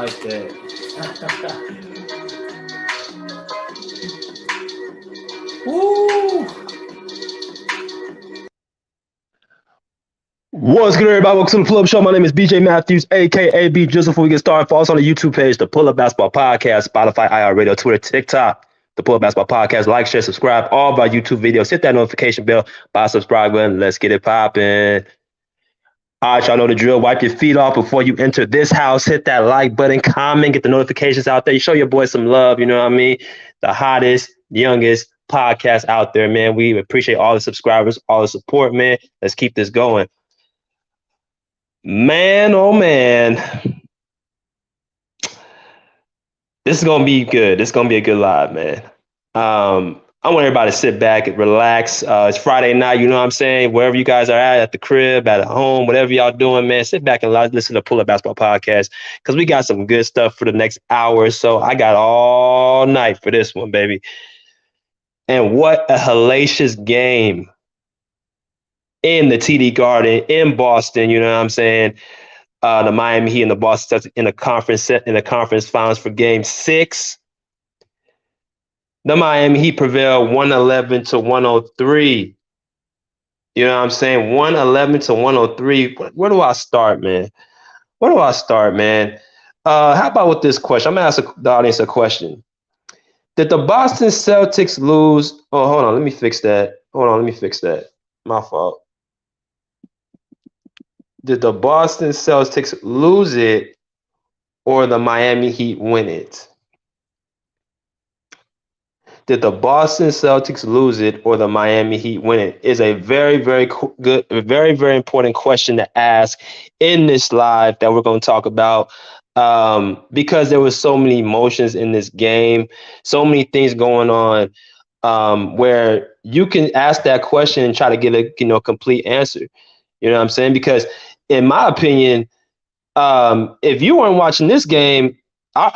like that. Woo! What's good, everybody? Welcome to the Pull Up Show. My name is BJ Matthews, aka B Jizzle. Before we get started, follow us on the YouTube page, the Pull Up Basketball Podcast, Spotify, IR Radio, Twitter, TikTok, the Pull Up Basketball Podcast. Like, share, subscribe, all of our YouTube videos. Hit that notification bell, buy a subscribe button. Let's get it popping. All right, y'all know the drill. Wipe your feet off before you enter this house. Hit that like button, comment, get the notifications out there. You show your boys some love, you know what I mean? The hottest, youngest podcast out there, man. We appreciate all the subscribers, all the support, man. Let's keep this going. Man, oh man. This is gonna be good. This is gonna be a good live, man. I want everybody to sit back and relax. It's Friday night, you know what I'm saying? Wherever you guys are at the crib, at home, whatever y'all doing, man, sit back and listen to Pull Up Basketball Podcast because we got some good stuff for the next hour or so. I got all night for this one, baby. And what a hellacious game in the TD Garden in Boston, you know what I'm saying? The Miami Heat and the Boston Celtics in the conference finals for Game 6. The Miami Heat prevailed 111 to 103. You know what I'm saying? 111 to 103. Where do I start, man? How about with this question? I'm gonna ask the audience a question. Did the Boston Celtics lose? Oh, hold on. Let me fix that. My fault. Did the Boston Celtics lose it or the Miami Heat win it? Did the Boston Celtics lose it or the Miami Heat win it? Is a very, very good, very, very important question to ask in this live that we're going to talk about because there was so many emotions in this game, so many things going on where you can ask that question and try to get a complete answer. You know what I'm saying? Because in my opinion, if you weren't watching this game,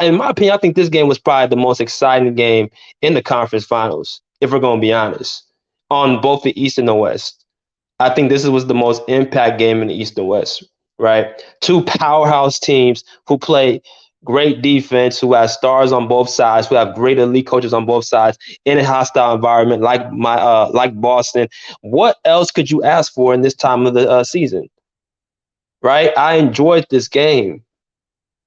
in my opinion, I think this game was probably the most exciting game in the conference finals, if we're going to be honest, on both the East and the West. I think this was the most impact game in the East and West, right? Two powerhouse teams who play great defense, who have stars on both sides, who have great elite coaches on both sides in a hostile environment like Boston. What else could you ask for in this time of the season? Right? I enjoyed this game.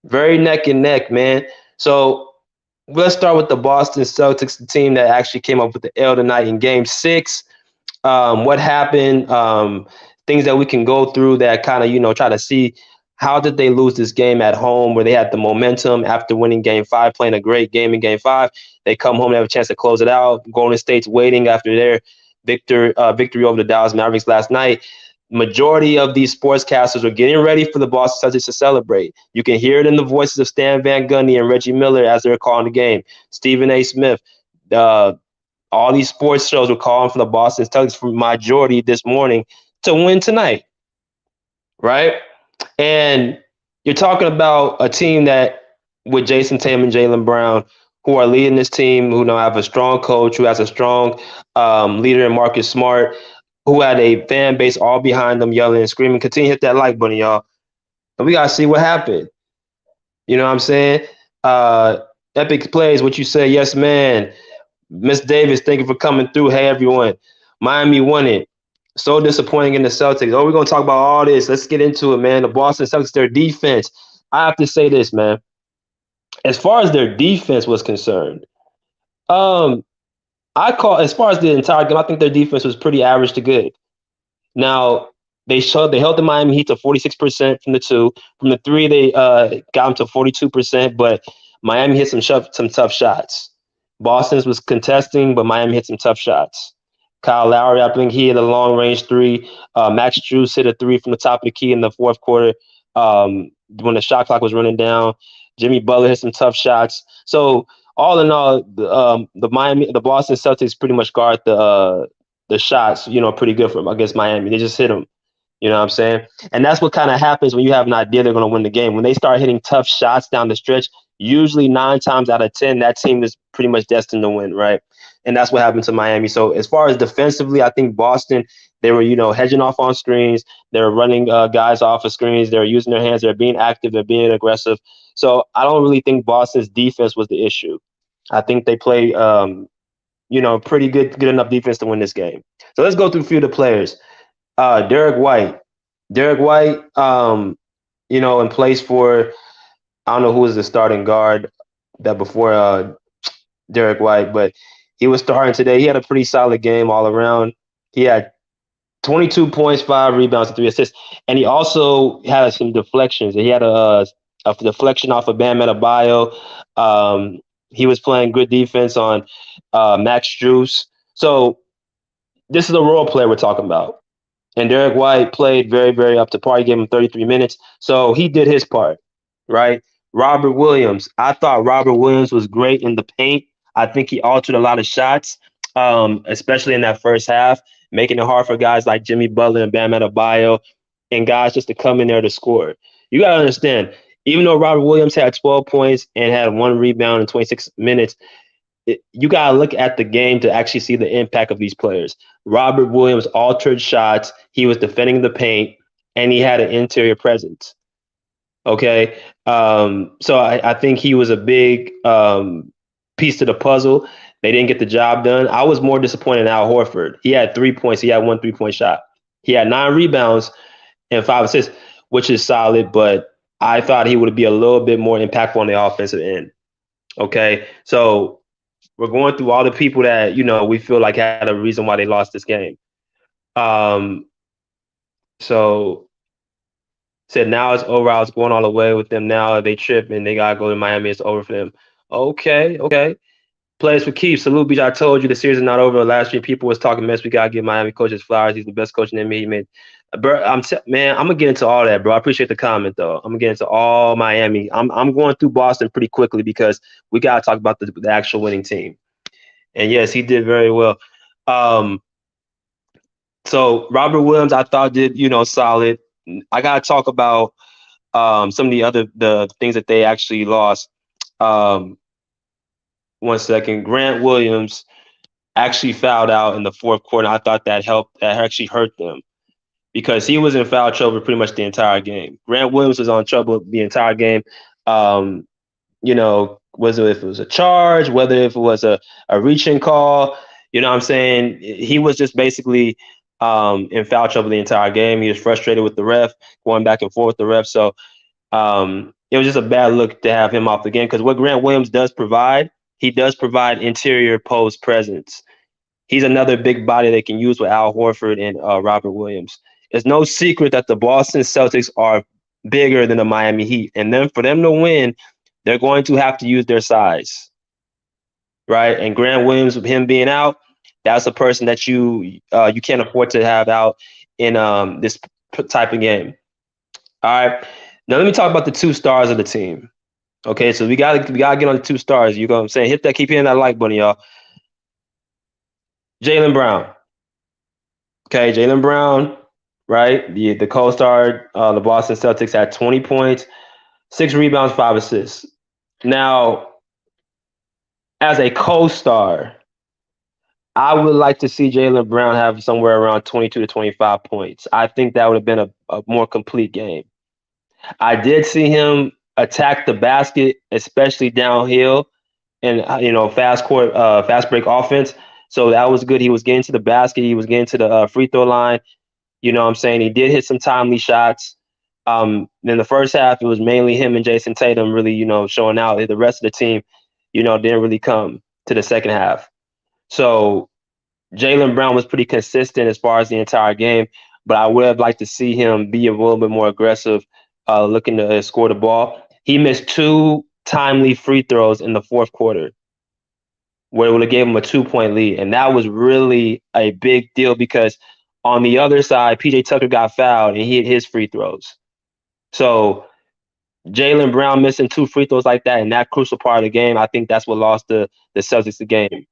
Very neck and neck, man. So let's start with the Boston Celtics, the team that actually came up with the L tonight in Game 6. What happened? Things that we can go through that kind of, try to see how did they lose this game at home where they had the momentum after winning Game 5, playing a great game in Game 5. They come home and have a chance to close it out. Golden State's waiting after their victory over the Dallas Mavericks last night. Majority of these sportscasters are getting ready for the Boston Celtics to celebrate. You can hear it in the voices of Stan Van Gundy and Reggie Miller as they're calling the game. Stephen A. Smith, all these sports shows were calling for the Boston Celtics for majority this morning to win tonight, right? And you're talking about a team that with Jason Tatum and Jaylen Brown who are leading this team, who now have a strong coach, who has a strong leader in Marcus Smart, who had a fan base all behind them yelling and screaming. Continue to hit that like button, y'all. And we got to see what happened. You know what I'm saying? Epic plays, what you say, yes, man. Miss Davis, thank you for coming through. Hey, everyone. Miami won it. So disappointing in the Celtics. Oh, we're going to talk about all this. Let's get into it, man. The Boston Celtics, their defense. I have to say this, man. As far as their defense was concerned, as far as the entire game, I think their defense was pretty average to good. Now, they held the Miami Heat to 46% from the 2. From the 3, they got them to 42%, but Miami hit some tough shots. Boston's was contesting, but Miami hit some tough shots. Kyle Lowry, I think he hit a long-range 3. Max Strus hit a 3 from the top of the key in the fourth quarter when the shot clock was running down. Jimmy Butler hit some tough shots. So, all in all, the Boston Celtics pretty much guard the shots, pretty good for them against Miami. They just hit them, you know what I'm saying? And that's what kind of happens when you have an idea they're going to win the game. When they start hitting tough shots down the stretch, usually 9 times out of 10, that team is pretty much destined to win, right? And that's what happened to Miami. So as far as defensively, I think Boston, they were, hedging off on screens. They were running guys off of screens. They were using their hands. They're being active. They're being aggressive. So I don't really think Boston's defense was the issue. I think they play, pretty good enough defense to win this game. So let's go through a few of the players. Derek White. Derek White, in place for, I don't know who was the starting guard that before Derek White, but he was starting today. He had a pretty solid game all around. He had 22 points, 5 rebounds, and 3 assists. And he also had some deflections. He had a deflection off of Bam Adebayo. He was playing good defense on Max Strus. So this is a role player we're talking about. And Derek White played very, very up to par. He gave him 33 minutes. So he did his part, right? Robert Williams. I thought Robert Williams was great in the paint. I think he altered a lot of shots, especially in that first half, making it hard for guys like Jimmy Butler and Bam Adebayo and guys just to come in there to score. You got to understand, even though Robert Williams had 12 points and had 1 rebound in 26 minutes, you got to look at the game to actually see the impact of these players. Robert Williams altered shots. He was defending the paint, and he had an interior presence. Okay. So I think he was a big piece to the puzzle. They didn't get the job done. I was more disappointed in Al Horford. He had 3 points. He had 1 3-point shot. He had 9 rebounds and 5 assists, which is solid, but I thought he would be a little bit more impactful on the offensive end. Okay. So we're going through all the people that, we feel like had a reason why they lost this game. Um, so said now it's over. I was going all the way with them. Now they trip and they gotta go to Miami. It's over for them. Okay. Players for keeps. Salute Beach. I told you the series is not over. Last year people was talking mess. We gotta give Miami coaches flowers. He's the best coach in the NBA. He made. Bro, man, I'm gonna get into all that, bro. I appreciate the comment though. I'm gonna get into all Miami. I'm going through Boston pretty quickly because we gotta talk about the actual winning team. And yes, he did very well. Um, so Robert Williams, I thought did solid. I gotta talk about some of the things that they actually lost. Um, 1 second. Grant Williams actually fouled out in the fourth quarter. I thought that helped. That actually hurt them because he was in foul trouble pretty much the entire game. Grant Williams was on trouble the entire game. Um, whether if it was a charge, whether if it was a reaching call, what I'm saying? He was just basically in foul trouble the entire game. He was frustrated with the ref, going back and forth with the ref. So it was just a bad look to have him off the game because what Grant Williams does provide, he does provide interior post presence. He's another big body they can use with Al Horford and Robert Williams. It's no secret that the Boston Celtics are bigger than the Miami Heat. And then for them to win, they're going to have to use their size, right? And Grant Williams, with him being out, that's a person that you can't afford to have out in this type of game. All right. Now let me talk about the 2 stars of the team. Okay, so we gotta get on the 2 stars. You know what I'm saying? Keep hitting that like button, y'all. Jaylen Brown. Okay, Jaylen Brown, right? The co-star, the Boston Celtics had 20 points, 6 rebounds, 5 assists. Now, as a co-star, I would like to see Jaylen Brown have somewhere around 22 to 25 points. I think that would have been a more complete game. I did see him attack the basket, especially downhill, and fast break offense. So that was good. He was getting to the basket. He was getting to the free throw line. You know what I'm saying? He did hit some timely shots. In the first half, it was mainly him and Jason Tatum really, showing out. The rest of the team, didn't really come to the second half. So Jaylen Brown was pretty consistent as far as the entire game, but I would have liked to see him be a little bit more aggressive, looking to score the ball. He missed 2 timely free throws in the fourth quarter, where it would have gave him a 2-point lead. And that was really a big deal because on the other side, PJ Tucker got fouled and he hit his free throws. So Jaylen Brown missing 2 free throws like that in that crucial part of the game, I think that's what lost the Celtics the game.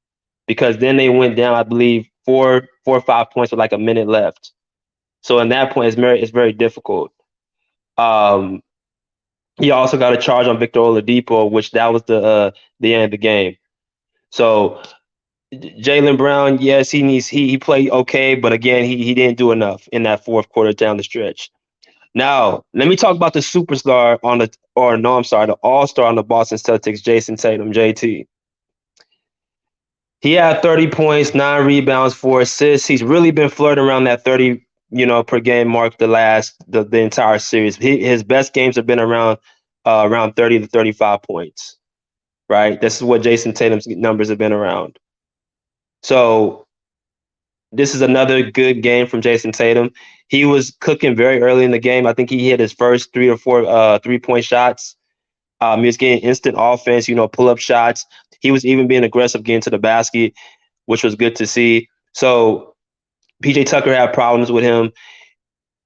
Because then they went down, I believe, 4 or 5 points with like a minute left. So in that point, it's very difficult. He also got a charge on Victor Oladipo, which that was the end of the game. So Jaylen Brown, yes, he played okay, but again, he didn't do enough in that fourth quarter down the stretch. Now, let me talk about the superstar on the or no, I'm sorry, the all-star on the Boston Celtics, Jason Tatum, JT. He had 30 points, 9 rebounds, 4 assists. He's really been flirting around that 30, per game mark the entire series. His best games have been around 30 to 35 points, right? This is what Jason Tatum's numbers have been around. So this is another good game from Jason Tatum. He was cooking very early in the game. I think he hit his first 3 or 4 3-point shots. He was getting instant offense, pull up shots. He was even being aggressive getting to the basket, which was good to see. So PJ Tucker had problems with him,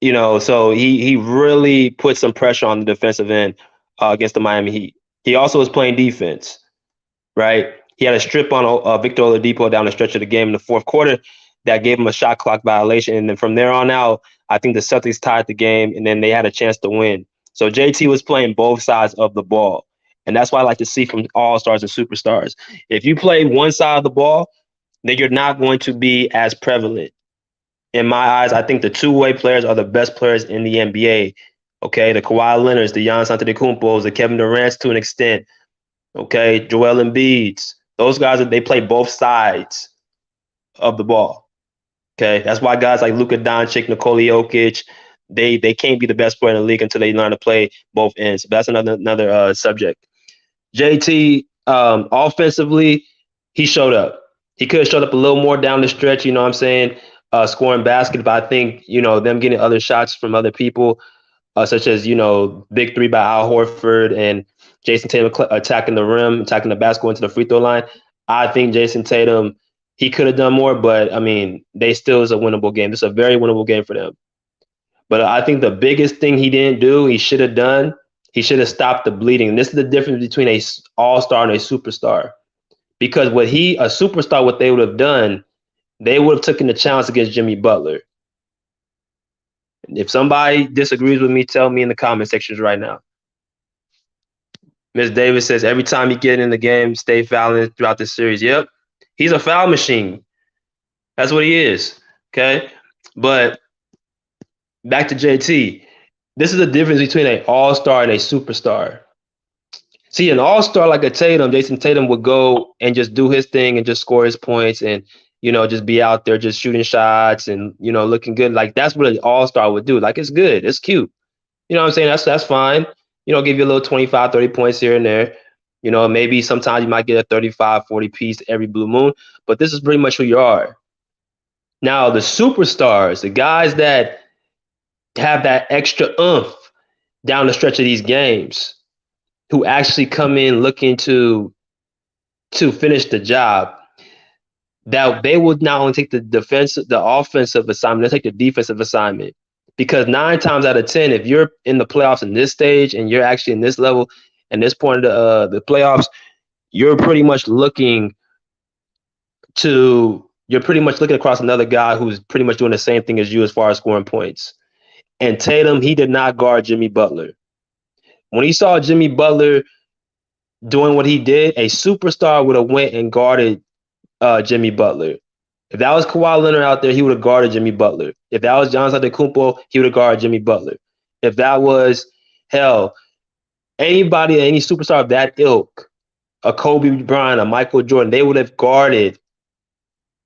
so he really put some pressure on the defensive end against the Miami Heat. He also was playing defense, right? He had a strip on Victor Oladipo down the stretch of the game in the fourth quarter that gave him a shot clock violation. And then from there on out, I think the Celtics tied the game, and then they had a chance to win. So JT was playing both sides of the ball. And that's what I like to see from all stars and superstars. If you play one side of the ball, then you're not going to be as prevalent. In my eyes, I think the two-way players are the best players in the NBA. Okay, the Kawhi Leonards, the Giannis Antetokounmpos, the Kevin Durant's to an extent. Okay, Joel Embiid's. Those guys, they play both sides of the ball. Okay, that's why guys like Luka Doncic, Nikola Jokic, they can't be the best player in the league until they learn to play both ends. But that's another subject. JT, offensively, he showed up. He could have showed up a little more down the stretch. You know what I'm saying? Scoring baskets, but I think them getting other shots from other people, such as big three by Al Horford and Jason Tatum attacking the rim, attacking the basket, going to the free throw line. I think Jason Tatum, he could have done more, but I mean, they still is a winnable game. It's a very winnable game for them. But I think the biggest thing he didn't do, he should have done, he should have stopped the bleeding. And this is the difference between a all-star and a superstar. Because a superstar, what they would have done, they would have taken the challenge against Jimmy Butler. If somebody disagrees with me, tell me in the comment sections right now. Ms. Davis says every time you get in the game, stay fouling throughout the series. Yep. He's a foul machine. That's what he is. Okay. But back to JT. This is the difference between an all-star and a superstar. See, an all-star like a Tatum, Jason Tatum would go and just do his thing and just score his points and, just be out there just shooting shots and, looking good. Like that's what an all-star would do. Like it's good. It's cute. You know what I'm saying? That's fine. Give you a little 25, 30 points here and there. Maybe sometimes you might get a 35, 40 piece every blue moon, but this is pretty much who you are. Now, the superstars, the guys that have that extra oomph down the stretch of these games, who actually come in looking to finish the job, that they would not only take the offensive assignment, they take the defensive assignment. Because 9 times out of 10, if you're in the playoffs in this stage and you're actually in this level and this point of the playoffs, you're pretty much looking across another guy who's pretty much doing the same thing as you as far as scoring points. And Tatum, he did not guard Jimmy Butler. When he saw Jimmy Butler doing what he did, a superstar would have went and guarded Jimmy Butler. If that was Kawhi Leonard out there, he would have guarded Jimmy Butler. If that was Giannis Antetokounmpo, he would have guarded Jimmy Butler. If that was, any superstar of that ilk, a Kobe Bryant, a Michael Jordan, they would have guarded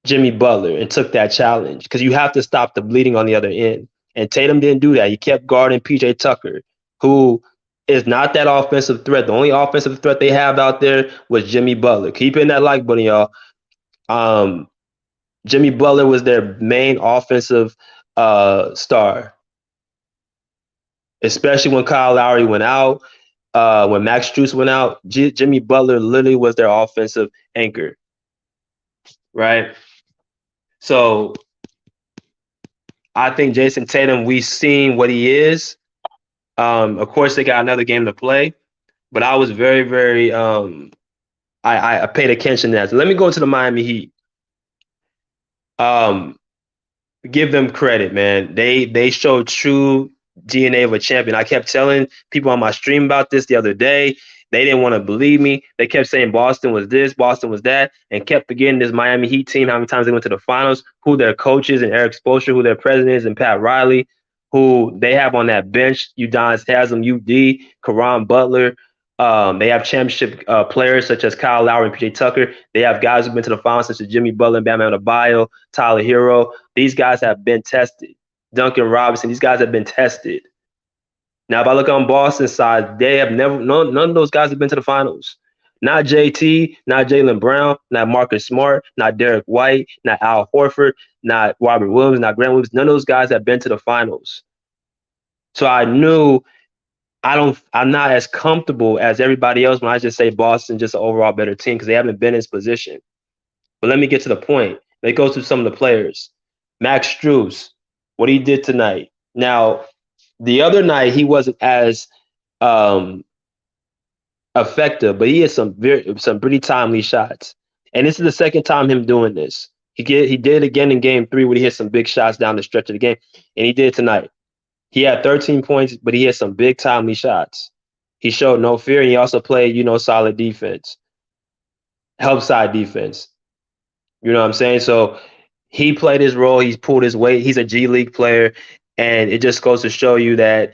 Jimmy Butler and took that challenge because you have to stop the bleeding on the other end. And Tatum didn't do that. He kept guarding PJ Tucker, who is not that offensive threat. The only offensive threat they have out there was Jimmy Butler. Keep in that like button, y'all. Jimmy Butler was their main offensive star, especially when Kyle Lowry went out, when Max Strus went out. Jimmy Butler literally was their offensive anchor, right? So I think Jason Tatum, we've seen what he is. Of course, they got another game to play, but I was very, very I paid attention to that. So let me go to the Miami Heat. Give them credit, man. They showed true DNA of a champion. I kept telling people on my stream about this the other day. They didn't want to believe me. They kept saying Boston was this, Boston was that, and kept forgetting this Miami Heat team, how many times they went to the finals, who their coaches and Eric Spoelstra, who their president is, and Pat Riley, who they have on that bench, Udonis Haslam, UD, Karan Butler. They have championship players such as Kyle Lowry and PJ Tucker. They have guys who've been to the finals such as Jimmy Butler, Bam Adebayo, Tyler Hero. These guys have been tested. Duncan Robinson, these guys have been tested. Now, if I look on Boston's side, they have never, none of those guys have been to the finals. Not JT, not Jaylen Brown, not Marcus Smart, not Derek White, not Al Horford, not Robert Williams, not Grant Williams. None of those guys have been to the finals. So I knew I'm not as comfortable as everybody else when I just say Boston just an overall better team because they haven't been in this position. But let me get to the point. It goes through some of the players. Max Strus, what he did tonight. Now, the other night he wasn't as effective, but he had some pretty timely shots. And this is the second time him doing this. He did it again in game 3 when he hit some big shots down the stretch of the game, and he did tonight. He had 13 points, but he had some big timely shots. He showed no fear, and he also played, solid defense, help side defense. You know what I'm saying? So he played his role. He's pulled his weight. He's a G League player, and it just goes to show you that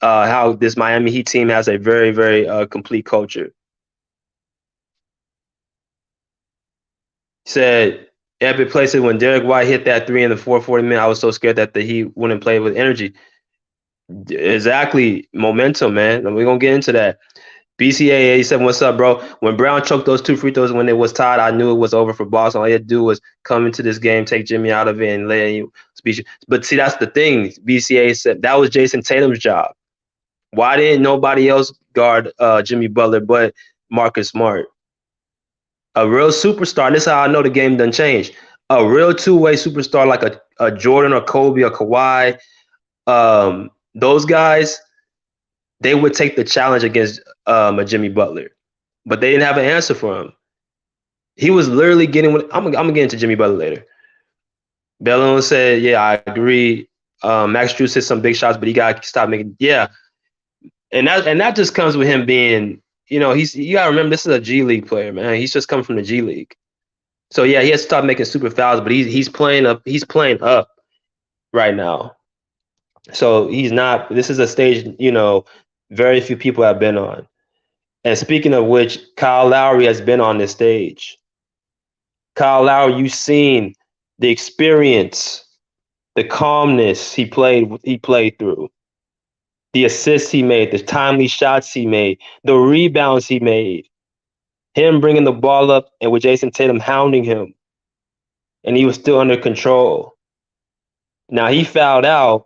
how this Miami Heat team has a very, very complete culture. He said, epic places when Derek White hit that 3 in the 440 minute, I was so scared that the Heat wouldn't play with energy. Exactly. Momentum, man. And we're going to get into that. BCA 87, what's up, bro? When Brown choked those 2 free throws when it was tied, I knew it was over for Boston. All he had to do was come into this game, take Jimmy out of it, and let you speak. But see, that's the thing. BCA said that was Jason Tatum's job. Why didn't nobody else guard Jimmy Butler but Marcus Smart? A real superstar, and this is how I know the game done changed. A real two-way superstar like a Jordan or Kobe or Kawhi, those guys, they would take the challenge against a Jimmy Butler. But they didn't have an answer for him. He was literally getting – I'm going to get into Jimmy Butler later. Bellone said, yeah, I agree. Max Strus hit some big shots, but he got to stop making – yeah. And that just comes with him being – you got to remember, this is a G League player, man. He's just coming from the G League. So, yeah, he has to stop making super fouls, but he's playing up. He's playing up right now. So he's not – this is a stage, very few people have been on. And speaking of which, Kyle Lowry has been on this stage. Kyle Lowry, you've seen the experience, the calmness he played through, the assists he made, the timely shots he made, the rebounds he made, him bringing the ball up and with Jason Tatum hounding him, and he was still under control. Now, he fouled out.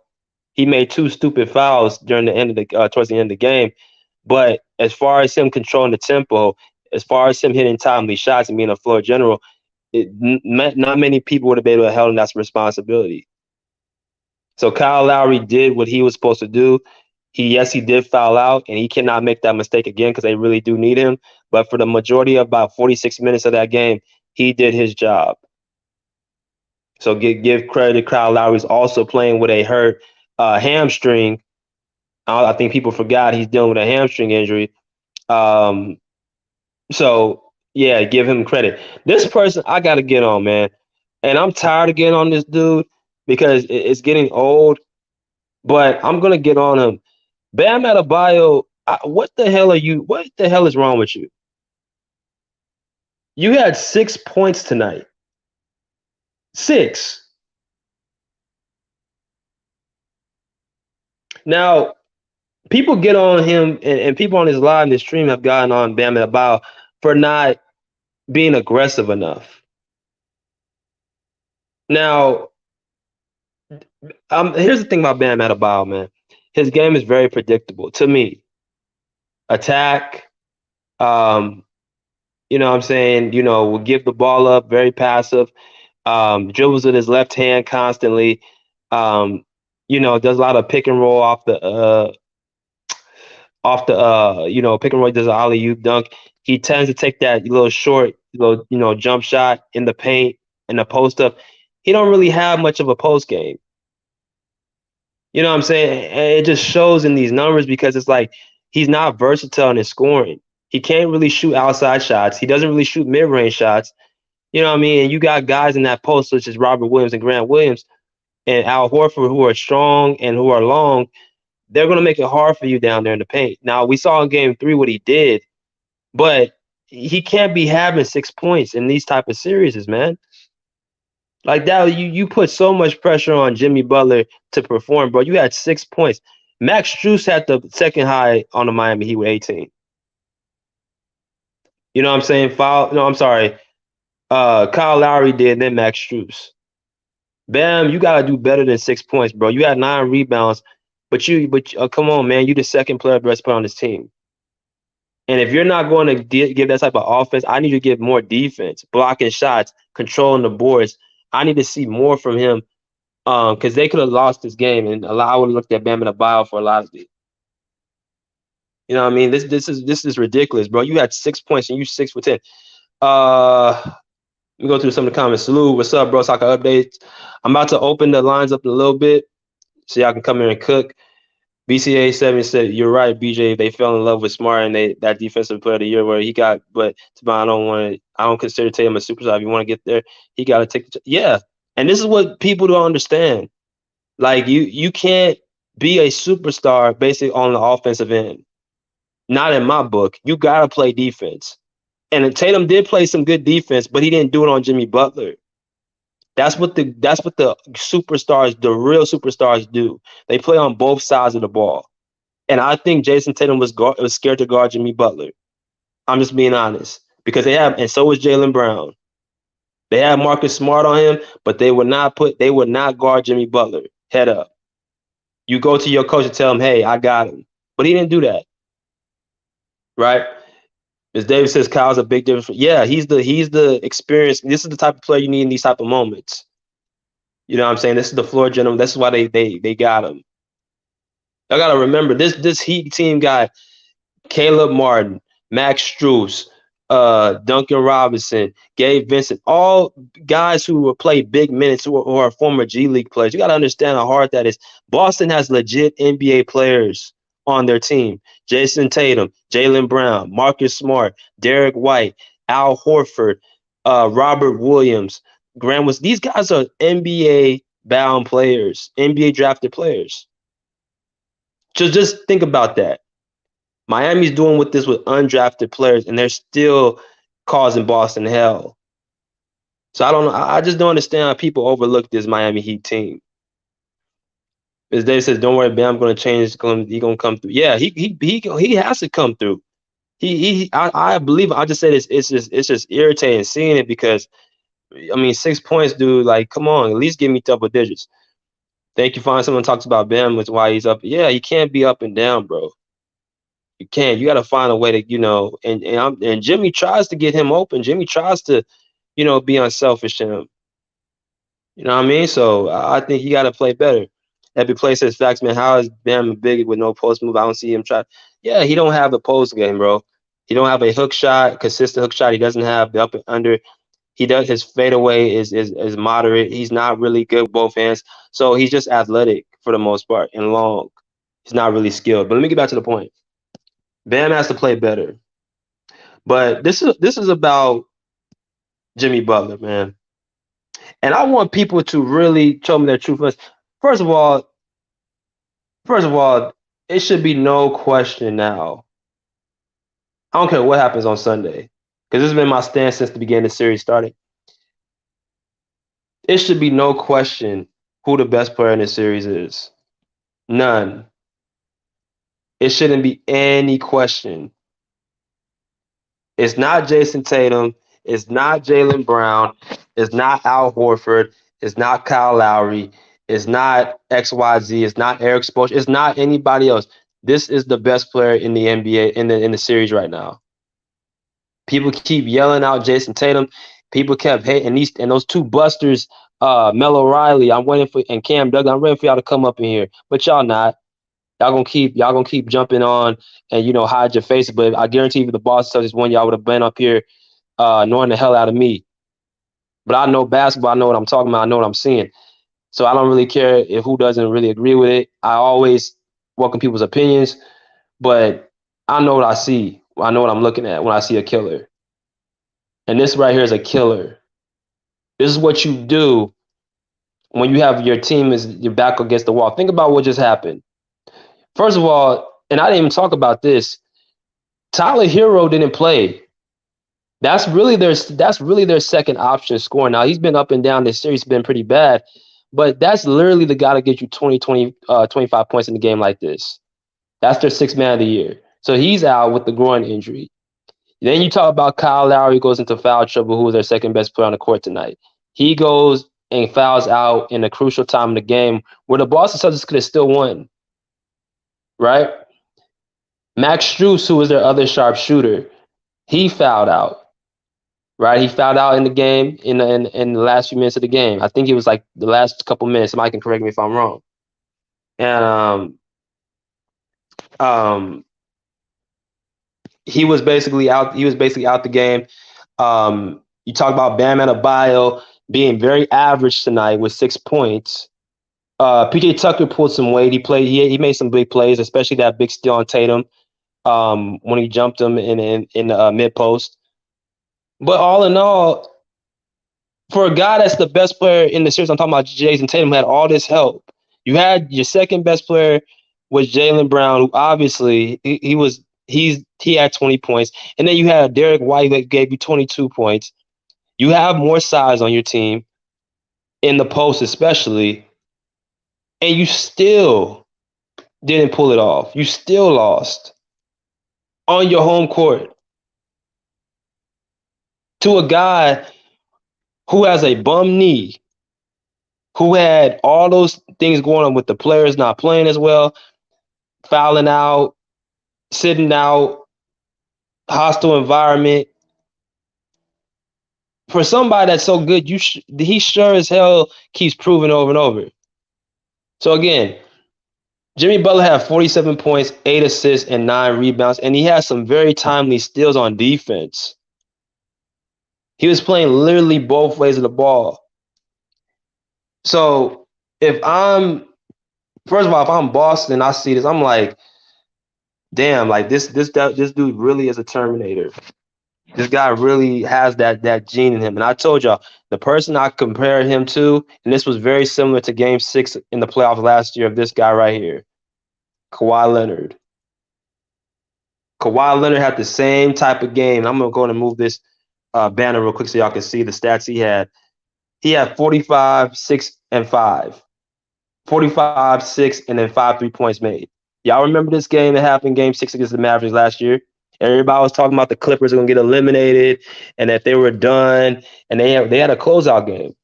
He made 2 stupid fouls during the end of towards the end of the game. But as far as him controlling the tempo, as far as him hitting timely shots and being a floor general, not many people would have been able to hold him that responsibility. So Kyle Lowry did what he was supposed to do. He did foul out, and he cannot make that mistake again because they really do need him. But for the majority of about 46 minutes of that game, he did his job. So give credit to Kyle Lowry. He's also playing with a hurt hamstring. I think people forgot he's dealing with a hamstring injury. So, yeah, give him credit. This person, I got to get on, man. And I'm tired of getting on this dude because it's getting old. But I'm going to get on him. Bam Adebayo, what the hell is wrong with you? You had 6 points tonight. 6. Now, people get on him, and people on his live in the stream have gotten on Bam Adebayo for not being aggressive enough. Now, here's the thing about Bam Adebayo, man. His game is very predictable to me. Attack, you know what I'm saying? Will give the ball up, very passive. Dribbles with his left hand constantly. Does a lot of pick and roll off the pick and roll, does an alley-oop dunk. He tends to take that little short, jump shot in the paint and the post up. He don't really have much of a post game. You know what I'm saying? And it just shows in these numbers because it's like he's not versatile in his scoring. He can't really shoot outside shots. He doesn't really shoot mid-range shots. You know what I mean? And you got guys in that post such as Robert Williams and Grant Williams and Al Horford who are strong and who are long. They're going to make it hard for you down there in the paint. Now, we saw in game 3 what he did, but he can't be having 6 points in these type of series, man. Like that, you put so much pressure on Jimmy Butler to perform, bro. You had 6 points. Max Strus had the second high on the Miami Heat with 18. You know what I'm saying? Foul. No, I'm sorry. Kyle Lowry did, then Max Strus. Bam, you gotta do better than 6 points, bro. You had 9 rebounds, but come on, man. You the second player best player on this team. And if you're not going to give that type of offense, I need you to give more defense, blocking shots, controlling the boards. I need to see more from him because they could have lost this game, and I would have looked at Bam in a bio for a lot of it. You know what I mean? This is ridiculous, bro. You had 6 points and you 6 for 10. Let me go through some of the comments. Salute, what's up, bro? Soccer updates. I'm about to open the lines up a little bit so y'all can come here and cook. BCA 7 said, "You're right, BJ. They fell in love with Smart and that defensive player of the year where he got. But I don't consider Tatum a superstar. If you want to get there, he got to take yeah. And this is what people don't understand. Like you can't be a superstar basically on the offensive end. Not in my book. You got to play defense. And Tatum did play some good defense, but he didn't do it on Jimmy Butler. That's what the superstars, the real superstars, do. They play on both sides of the ball. And I think Jason Tatum was scared to guard Jimmy Butler. I'm just being honest because and so was Jaylen Brown. They had Marcus Smart on him, but they would not guard Jimmy Butler head up. You go to your coach and tell him, "Hey, I got him," but he didn't do that, right? As David says, Kyle's a big difference. Yeah, he's the experience. This is the type of player you need in these type of moments. You know what I'm saying? This is the floor general. This is why they got him. I gotta remember this Heat team got Caleb Martin, Max Strus, Duncan Robinson, Gabe Vincent, all guys who will play big minutes who are former G League players. You got to understand how hard that is. Boston has legit NBA players on their team. Jason Tatum, Jaylen Brown, Marcus Smart, Derek White, Al Horford, Robert Williams, Graham was. These guys are NBA bound players, NBA drafted players. Just think about that. Miami's doing with this with undrafted players, and they're still causing Boston hell. So I don't know. I just don't understand how people overlook this Miami Heat team. As Dave says, "Don't worry, Bam going to change. He's going to come through." Yeah, he has to come through. I believe. I just said it's just irritating seeing it because I mean 6 points, dude. Like, come on, at least give me double digits. Thank you. Find someone talks about Bam, which why he's up. Yeah, he can't be up and down, bro. You can't. You got to find a way to, and Jimmy tries to get him open. Jimmy tries to, be unselfish to him. You know what I mean? So I think he got to play better. Every play says facts, man. How is Bam big with no post move? I don't see him try. Yeah, he don't have the post game, bro. He don't have a hook shot, consistent hook shot. He doesn't have the up and under. He does his fadeaway is moderate. He's not really good with both hands. So he's just athletic for the most part and long. He's not really skilled. But let me get back to the point. Bam has to play better. But this is about Jimmy Butler, man. And I want people to really show me their true feelings. First of all, first of all, it should be no question now. I don't care what happens on Sunday, because this has been my stance since the beginning of the series started. It should be no question who the best player in this series is. None. It shouldn't be any question. It's not Jason Tatum. It's not Jaylen Brown. It's not Al Horford. It's not Kyle Lowry. It's not XYZ. It's not Eric Spoelstra. It's not anybody else. This is the best player in the NBA in the series right now. People keep yelling out Jason Tatum. People kept hating those two busters, Melo Riley. I'm waiting for and Cam Douglas. I'm ready for y'all to come up in here, but y'all not. Y'all gonna keep jumping on and hide your face. But I guarantee you, the Boston Celtics won, y'all would have been up here annoying the hell out of me. But I know basketball. I know what I'm talking about. I know what I'm seeing. So I don't really care if who doesn't really agree with it. I always welcome people's opinions, but I know what I see. I know what I'm looking at when I see a killer. And this right here is a killer. This is what you do when you have your team is your back against the wall. Think about what just happened. First of all, and I didn't even talk about this. Tyler Hero didn't play. That's really their second option scoring. Now he's been up and down this series, been pretty bad, but that's literally the guy to get you 25 points in a game like this. That's their sixth man of the year. So he's out with the groin injury. Then you talk about Kyle Lowry goes into foul trouble, who was their second best player on the court tonight. He goes and fouls out in a crucial time in the game where the Boston Celtics could have still won, right? Max Strus, who was their other sharp shooter, he fouled out, right? He fouled out in the game in the last few minutes of the game. I think it was like the last couple minutes. Somebody can correct me if I'm wrong. And um, he was basically out. He was basically out the game. You talk about Bam Adebayo being very average tonight with 6 points. PJ Tucker pulled some weight. He made some big plays, especially that big steal on Tatum when he jumped him in the mid post. But all in all, for a guy that's the best player in the series, I'm talking about Jason Tatum, had all this help. You had your second best player was Jaylen Brown, who obviously he had 20 points, and then you had Derek White that gave you 22 points. You have more size on your team in the post, especially, and you still didn't pull it off. You still lost on your home court to a guy who has a bum knee, who had all those things going on with the players not playing as well, fouling out, sitting out, hostile environment. For somebody that's so good, he sure as hell keeps proving over and over. So again, Jimmy Butler had 47 points, 8 assists, and 9 rebounds, and he had some very timely steals on defense. He was playing literally both ways of the ball. So if I'm first of all, if I'm Boston and I see this, I'm like, damn, like this dude really is a Terminator. This guy really has that gene in him. And I told y'all, the person I compared him to, and this was very similar to Game 6 in the playoffs last year of this guy right here, Kawhi Leonard. Kawhi Leonard had the same type of game. I'm going to go and move this banner real quick so y'all can see the stats he had. He had 45, 6, and 5. 45, 6, and then 5 3 points made. Y'all remember this game that happened, Game 6 against the Mavericks last year? Everybody was talking about the Clippers are going to get eliminated and that they were done, and they had a closeout game.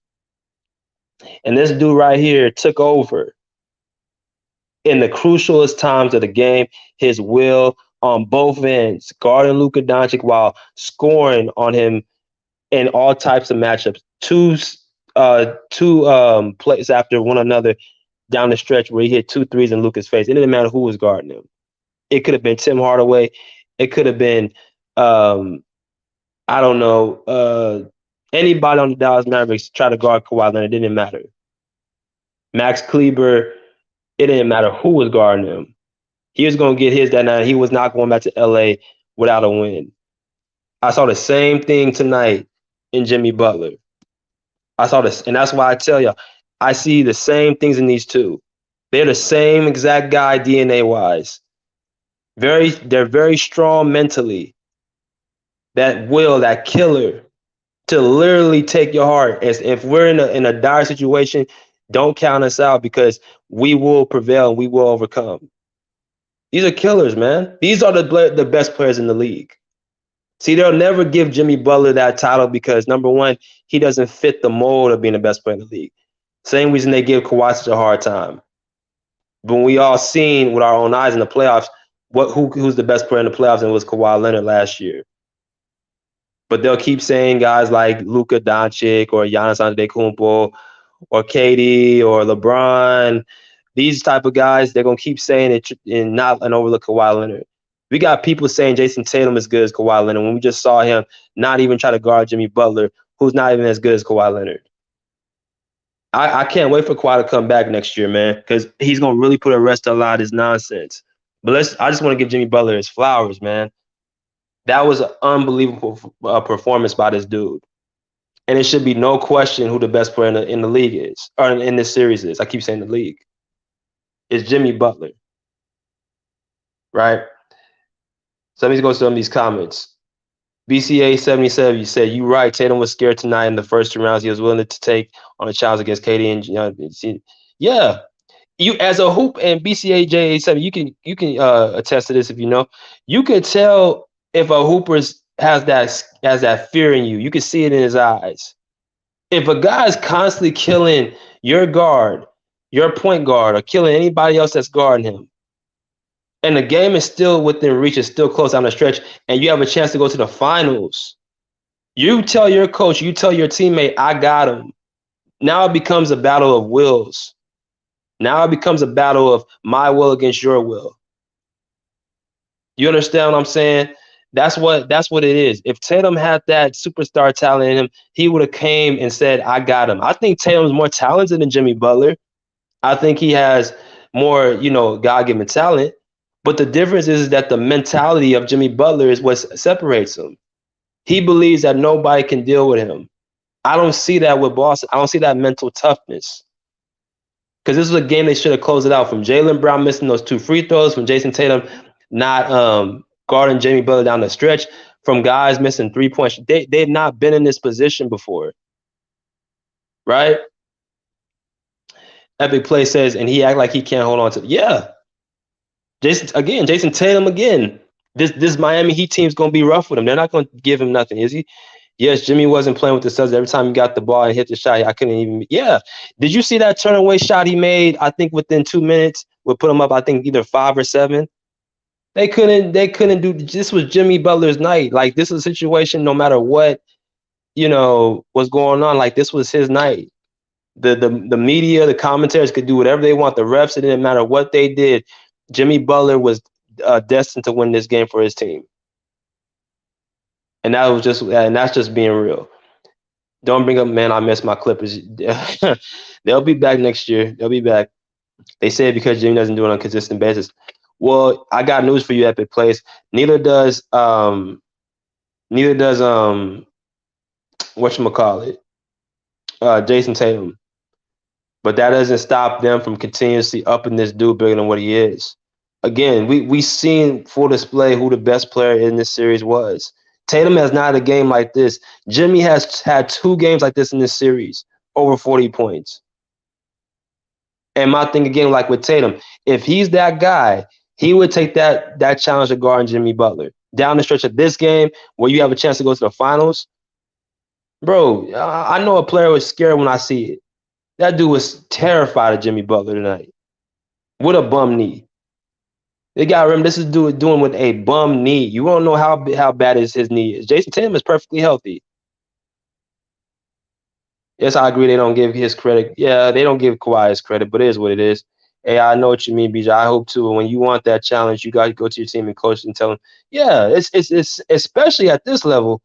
And this dude right here took over in the crucialest times of the game, his will on both ends, guarding Luka Doncic while scoring on him in all types of matchups. Two plays after one another down the stretch where he hit 2 threes in Luka's face. It didn't matter who was guarding him. It could have been Tim Hardaway. It could have been, I don't know, anybody on the Dallas Mavericks try to guard Kawhi Leonard. It didn't matter. Max Kleber, it didn't matter who was guarding him. He was going to get his that night. He was not going back to LA without a win. I saw the same thing tonight in Jimmy Butler. I saw this, and that's why I tell y'all, I see the same things in these two. They're the same exact guy DNA-wise. They're very strong mentally. That will, that killer, to literally take your heart. As if we're in a dire situation, don't count us out because we will prevail and we will overcome. These are killers, man. These are the best players in the league. See, they'll never give Jimmy Butler that title because, number one, he doesn't fit the mold of being the best player in the league. Same reason they give Kawhi such a hard time. But we all seen with our own eyes in the playoffs who's the best player in the playoffs, and it was Kawhi Leonard last year. But they'll keep saying guys like Luka Doncic or Giannis Antetokounmpo or KD or LeBron, these type of guys, they're going to keep saying it and overlook Kawhi Leonard. We got people saying Jason Tatum is good as Kawhi Leonard when we just saw him not even try to guard Jimmy Butler, who's not even as good as Kawhi Leonard. I can't wait for Kawhi to come back next year, man, because he's gonna really put a rest to a lot of this nonsense. But I just want to give Jimmy Butler his flowers, man. That was an unbelievable performance by this dude, and it should be no question who the best player in the league is, or in this series is. I keep saying the league. It's Jimmy Butler, right? So let me go to some of these comments. BCA 77, you said you right. Tatum was scared tonight in the first 2 rounds. He was willing to take on a challenge against KD and yeah. You as a hoop and BCA J87, you can attest to this if you know. You can tell if a hooper has that fear in you. You can see it in his eyes. If a guy is constantly killing your guard, your point guard, or killing anybody else that's guarding him, and the game is still within reach, it's still close down the stretch, and you have a chance to go to the finals, you tell your coach, you tell your teammate, I got him. Now it becomes a battle of wills. Now it becomes a battle of my will against your will. You understand what I'm saying? That's what it is. If Tatum had that superstar talent in him, he would have came and said, I got him. I think Tatum's more talented than Jimmy Butler. I think he has more, God-given talent. But the difference is that the mentality of Jimmy Butler is what separates him. He believes that nobody can deal with him. I don't see that with Boston. I don't see that mental toughness. Because this was a game they should have closed it out. From Jaylen Brown missing those 2 free throws, from Jason Tatum not guarding Jimmy Butler down the stretch, from guys missing 3 points. They've not been in this position before, right? Epic Play says, and he act like he can't hold on to. Yeah, Jason Tatum again. This Miami Heat team's gonna be rough with him. They're not gonna give him nothing, is he? Yes, Jimmy wasn't playing with the Suns. Every time he got the ball and hit the shot, I couldn't even. Yeah, did you see that turn-away shot he made? I think within 2 minutes would put him up. I think either 5 or 7. They couldn't. They couldn't do. This was Jimmy Butler's night. Like this is a situation. No matter what was going on, like this was his night. The media, the commentators could do whatever they want. The refs, it didn't matter what they did. Jimmy Butler was destined to win this game for his team, and that's just being real. Don't bring up, man, I miss my Clippers. They'll be back next year. They'll be back. They say it because Jimmy doesn't do it on a consistent basis. Well, I got news for you, Epic Place. Neither does whatchamacallit, Jason Tatum. But that doesn't stop them from continuously upping this dude bigger than what he is. Again, we seen full display who the best player in this series was. Tatum has not had a game like this. Jimmy has had 2 games like this in this series, over 40 points. And my thing again, like with Tatum, if he's that guy, he would take that challenge to guard Jimmy Butler. Down the stretch of this game, where you have a chance to go to the finals, bro, I know a player was scared when I see it. That dude was terrified of Jimmy Butler tonight. With a bum knee. They got to remember this is doing with a bum knee. You don't know how bad his knee is. Jason Tatum is perfectly healthy. Yes, I agree. They don't give his credit. Yeah, they don't give Kawhi his credit, but it is what it is. Hey, I know what you mean, BJ. I hope too. When you want that challenge, you got to go to your team and coach and tell them. Yeah, it's especially at this level.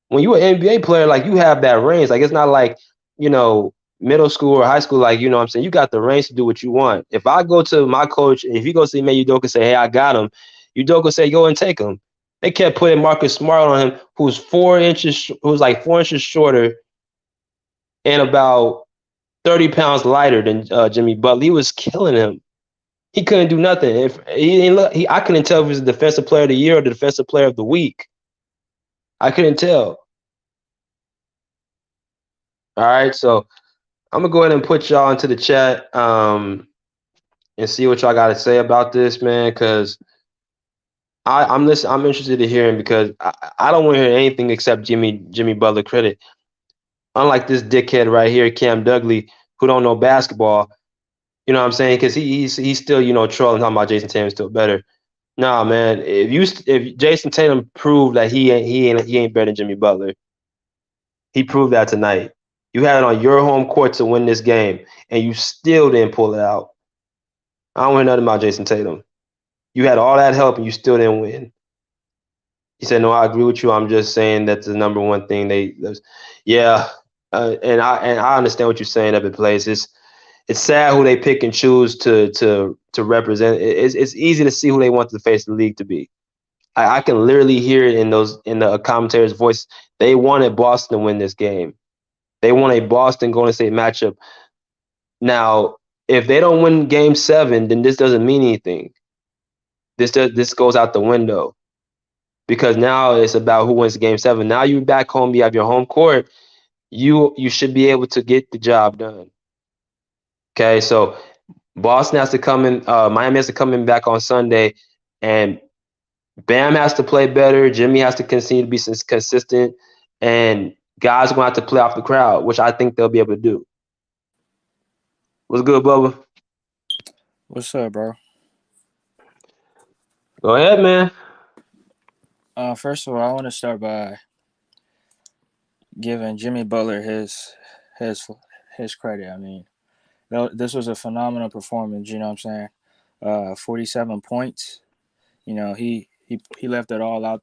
When you're an NBA player, like you have that range. Like it's not like middle school or high school. Like what I'm saying, you got the range to do what you want. If I go to my coach, if he goes to Ime Udoka and say, "Hey, I got him," Udoka say, "Go and take him." They kept putting Marcus Smart on him, who's like 4 inches shorter and about 30 pounds lighter than Jimmy Butler. He was killing him. He couldn't do nothing. If I couldn't tell if he was the defensive player of the year or the defensive player of the week. I couldn't tell. All right, so I'm gonna go ahead and put y'all into the chat and see what y'all got to say about this, man. Because I'm listening. I'm interested in hearing because I don't want to hear anything except Jimmy Butler credit. Unlike this dickhead right here, Cam Dougley, who don't know basketball. You know what I'm saying? Because he's still trolling, talking about Jason Tatum still better. Nah, man. If Jason Tatum proved that he ain't better than Jimmy Butler, he proved that tonight. You had it on your home court to win this game, and you still didn't pull it out. I don't hear nothing about Jason Tatum. You had all that help, and you still didn't win. He said, "No, I agree with you. I'm just saying that's the number one thing yeah." And I understand what you're saying up in place. It's sad who they pick and choose to represent. It's easy to see who they want to face the league to be. I can literally hear it in the commentator's voice. They wanted Boston to win this game. They want a Boston Golden State matchup. Now, if they don't win Game 7, then this doesn't mean anything. This goes out the window because now it's about who wins Game 7. Now you're back home. You have your home court. You should be able to get the job done. Okay, so Boston has to come in. Miami has to come in back on Sunday, and Bam has to play better. Jimmy has to continue to be consistent, and guys are going to have to play off the crowd, which I think they'll be able to do. What's good, Bubba? What's up, bro? Go ahead, man. First of all, I want to start by giving Jimmy Butler his his credit. I mean, this was a phenomenal performance. You know what I'm saying? 47 points. You know, he left it all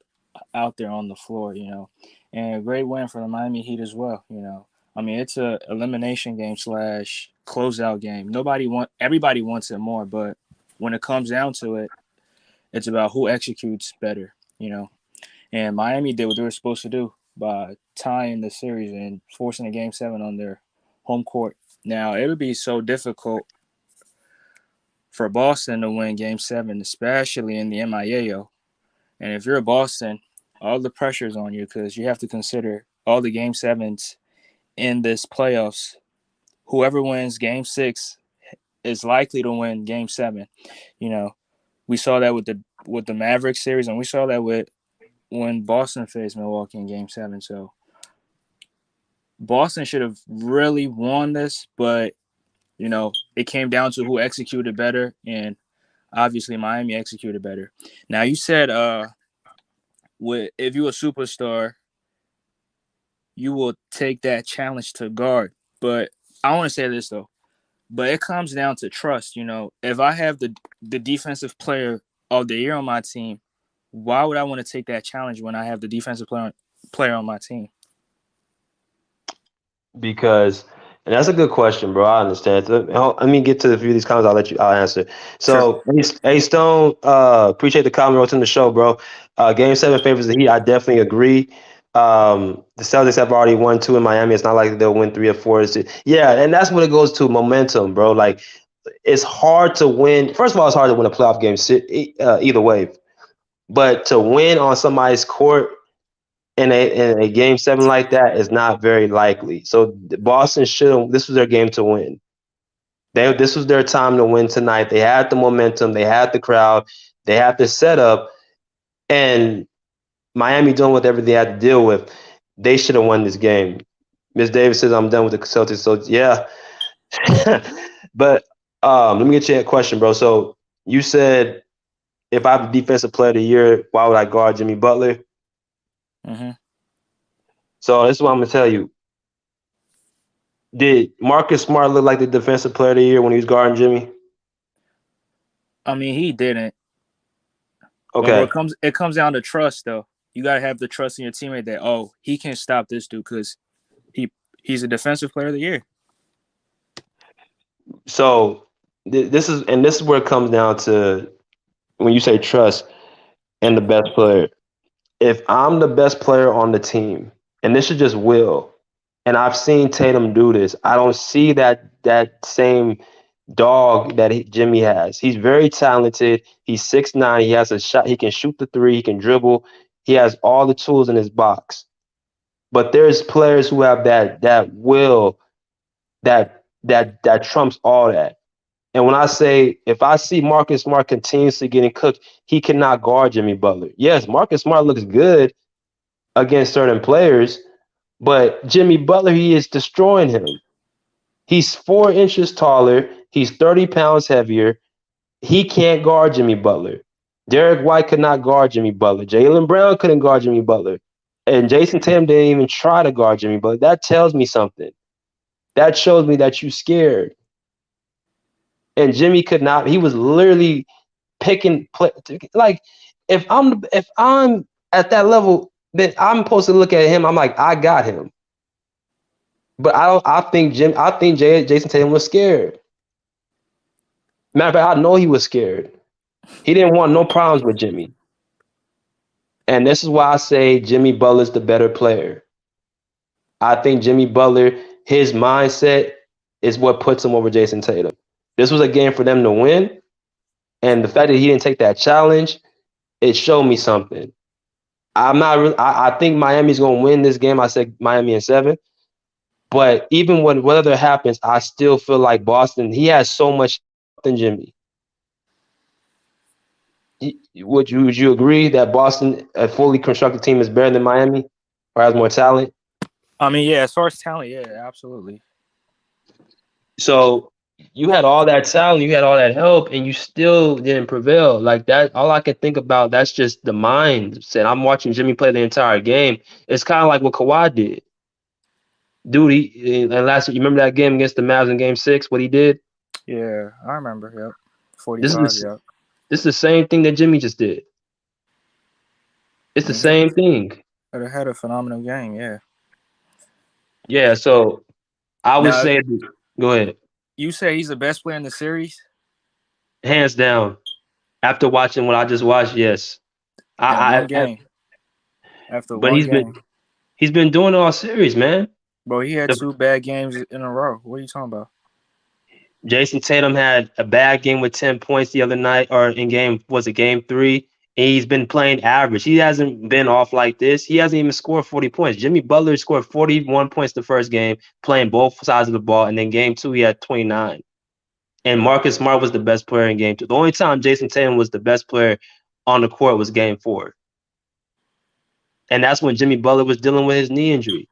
out there on the floor. You know, and a great win for the Miami Heat as well. You know, I mean, it's a elimination game / closeout game. Everybody wants it more, but when it comes down to it, it's about who executes better. You know. And Miami did what they were supposed to do by tying the series and forcing a Game 7 on their home court. Now, it would be so difficult for Boston to win Game 7, especially in the MIAO. And if you're Boston, all the pressure is on you because you have to consider all the Game 7s in this playoffs. Whoever wins Game 6 is likely to win Game 7. You know, we saw that with the Mavericks series, and we saw that with when Boston faced Milwaukee in Game 7. So Boston should have really won this, but, you know, it came down to who executed better, and obviously Miami executed better. Now, you said if you're a superstar, you will take that challenge to guard. But I want to say this, though. But it comes down to trust. You know, if I have the defensive player of the year on my team, why would I want to take that challenge when I have the defensive player on my team? Because, and that's a good question, bro. I understand. Let me get to a few of these comments. I'll answer. Sure. So, hey Stone, appreciate the comment. Wrote in the show, bro. Game 7 favors the Heat. I definitely agree. The Celtics have already won 2 in Miami. It's not like they'll win 3 or 4. Yeah, and that's what it goes to, momentum, bro. Like, it's hard to win. First of all, it's hard to win a playoff game either way. But to win on somebody's court in a Game 7 like that is not very likely. So Boston should. This was their game to win. This was their time to win tonight. They had the momentum. They had the crowd. They had the setup, and Miami doing whatever they had to deal with. They should have won this game. Ms. Davis says I'm done with the Celtics. So yeah, but let me get you a question, bro. So you said if I'm the defensive player of the year, why would I guard Jimmy Butler? Mm-hmm. So this is what I'm gonna tell you. Did Marcus Smart look like the defensive player of the year when he was guarding Jimmy? I mean, he didn't. Okay. But it comes down to trust, though. You gotta have the trust in your teammate that he can stop this dude because he's a defensive player of the year. So this is where it comes down to when you say trust and the best player. If I'm the best player on the team, and this is just will, and I've seen Tatum do this, I don't see that same dog that Jimmy has. He's very talented. He's 6'9". He has a shot. He can shoot the three. He can dribble. He has all the tools in his box. But there's players who have that will that trumps all that. And when I say if I see Marcus Smart continuously getting cooked, he cannot guard Jimmy Butler. Yes, Marcus Smart looks good against certain players, but Jimmy Butler, he is destroying him. He's 4 inches taller. He's 30 pounds heavier. He can't guard Jimmy Butler. Derek White could not guard Jimmy Butler. Jaylen Brown couldn't guard Jimmy Butler. And Jason Tatum didn't even try to guard Jimmy Butler. That tells me something. That shows me that you're scared. And Jimmy could not. He was literally picking like if I'm at that level, then I'm supposed to look at him. I'm like, I got him. But I don't. I think Jason Tatum was scared. Matter of fact, I know he was scared. He didn't want no problems with Jimmy. And this is why I say Jimmy Butler's the better player. I think Jimmy Butler, his mindset is what puts him over Jason Tatum. This was a game for them to win. And the fact that he didn't take that challenge, it showed me something. I'm not really, I think Miami's gonna win this game. I said Miami in 7. But even when whatever happens, I still feel like Boston, he has so much than Jimmy. Would you agree that Boston, a fully constructed team, is better than Miami or has more talent? I mean, yeah, as far as talent, yeah, absolutely. So you had all that talent, you had all that help, and you still didn't prevail. Like that, all I can think about, that's just the mindset. I'm watching Jimmy play the entire game. It's kind of like what Kawhi did. Dude, and last you remember that game against the Mavs in Game 6, what he did? Yeah, I remember. Yep, This is 45. the, Yep. this is the same thing that Jimmy just did. It's I the mean, he same thing. had a phenomenal game. Yeah. Yeah, so I would Now, say, go ahead, you say he's the best player in the series hands down. After watching what I just watched, yes. in I, one I game. After but one game, he's been doing it all series, man. bro, he had The 2 bad games in a row. What are you talking about? Jason Tatum had a bad game with 10 points the other night, or in game 3. And he's been playing average. He hasn't been off like this. He hasn't even scored 40 points. Jimmy Butler scored 41 points the first game, playing both sides of the ball. And then game 2, he had 29. And Marcus Smart was the best player in game 2. The only time Jason Tatum was the best player on the court was game 4. And that's when Jimmy Butler was dealing with his knee injury.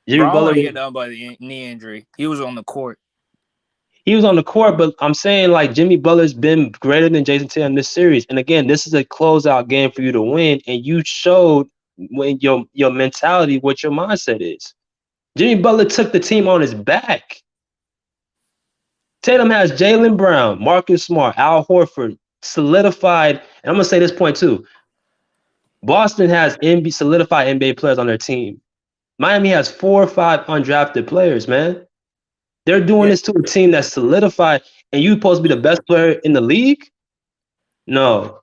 Jimmy Bro, I don't Butler want to hear was nothing about the knee injury. He was on the court. He was on the court, but I'm saying like Jimmy Butler's been greater than Jason Tatum in this series. And again, this is a closeout game for you to win, and you showed when your mentality, what your mindset is. Jimmy Butler took the team on his back. Tatum has Jaylen Brown, Marcus Smart, Al Horford solidified, and I'm gonna say this point too. Boston has solidified NBA players on their team. Miami has 4 or 5 undrafted players, man. They're doing Yeah, this to a team that's solidified, and you supposed to be the best player in the league? No.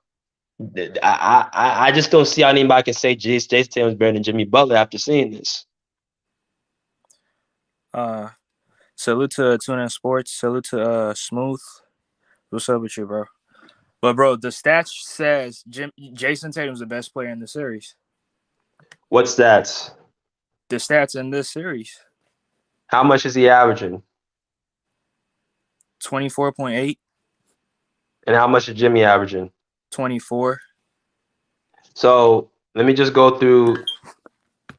I just don't see how anybody can say Jason Tatum is better than Jimmy Butler after seeing this. Salute to Tuna Sports. Salute to Smooth. What's up with you, bro? But bro, the stats says Jason Tatum's the best player in the series. What stats? The stats in this series: How much is he averaging? 24.8, And how much is Jimmy averaging? 24. So let me just go through.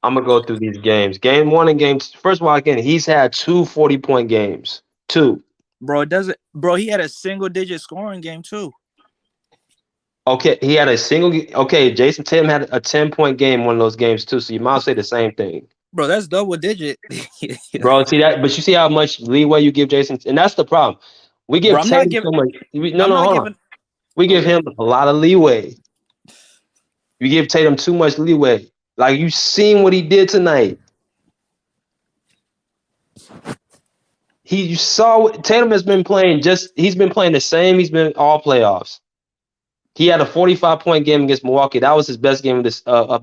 I'm gonna go through these games. Game 1 and game 2. First of all, again, he's had 2 40-point games. 2. Bro, it doesn't. Bro, he had a single-digit scoring game too. Okay, he had a single. Okay, Jason Tatum had a 10-point game one of those games too. So you might say the same thing. Bro, that's double-digit. Bro, see that? But you see how much leeway you give Jason, and that's the problem. We give Bro, I'm not Tatum giving. so much. No, I'm no, not hold on. giving. We give Okay. him a lot of leeway. You give Tatum too much leeway. Like you seen what he did tonight. You saw Tatum has been playing he's been playing the same. He's been all playoffs. He had a 45-point game against Milwaukee. That was his best game of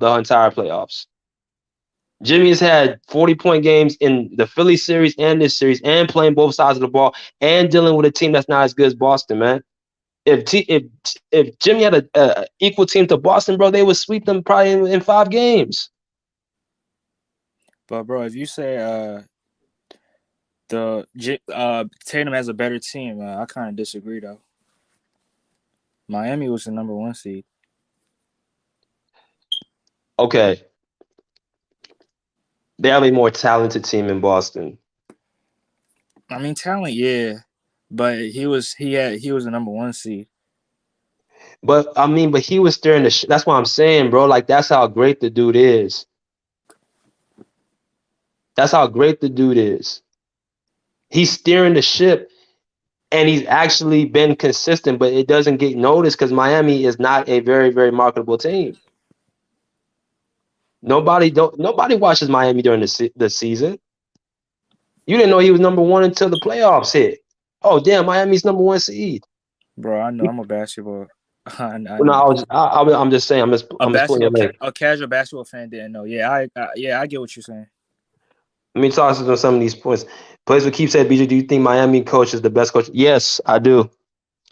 the entire playoffs. Jimmy has had 40-point games in the Philly series and this series, and playing both sides of the ball, and dealing with a team that's not as good as Boston, man. If Jimmy had a equal team to Boston, bro, they would sweep them probably in 5 games. But bro, if you say Tatum has a better team, I kind of disagree though. Miami was the number 1 seed. Okay. They have a more talented team in Boston. I mean, talent, yeah, but he was the number 1 seed. But I mean, but he was steering the that's what I'm saying, bro. Like that's how great the dude is. That's how great the dude is. He's steering the ship, and he's actually been consistent, but it doesn't get noticed because Miami is not a very, very marketable team. Nobody watches Miami during the season. You didn't know he was number one until the playoffs hit. Oh damn, Miami's number one seed. Bro, I know I'm a basketball. I No, know. I'm just saying. I'm just pulling your leg. A casual basketball fan didn't know. Yeah, I get what you're saying. Let me talk to some of these points. Players will keep saying, BJ, do you think Miami coach is the best coach? Yes, I do.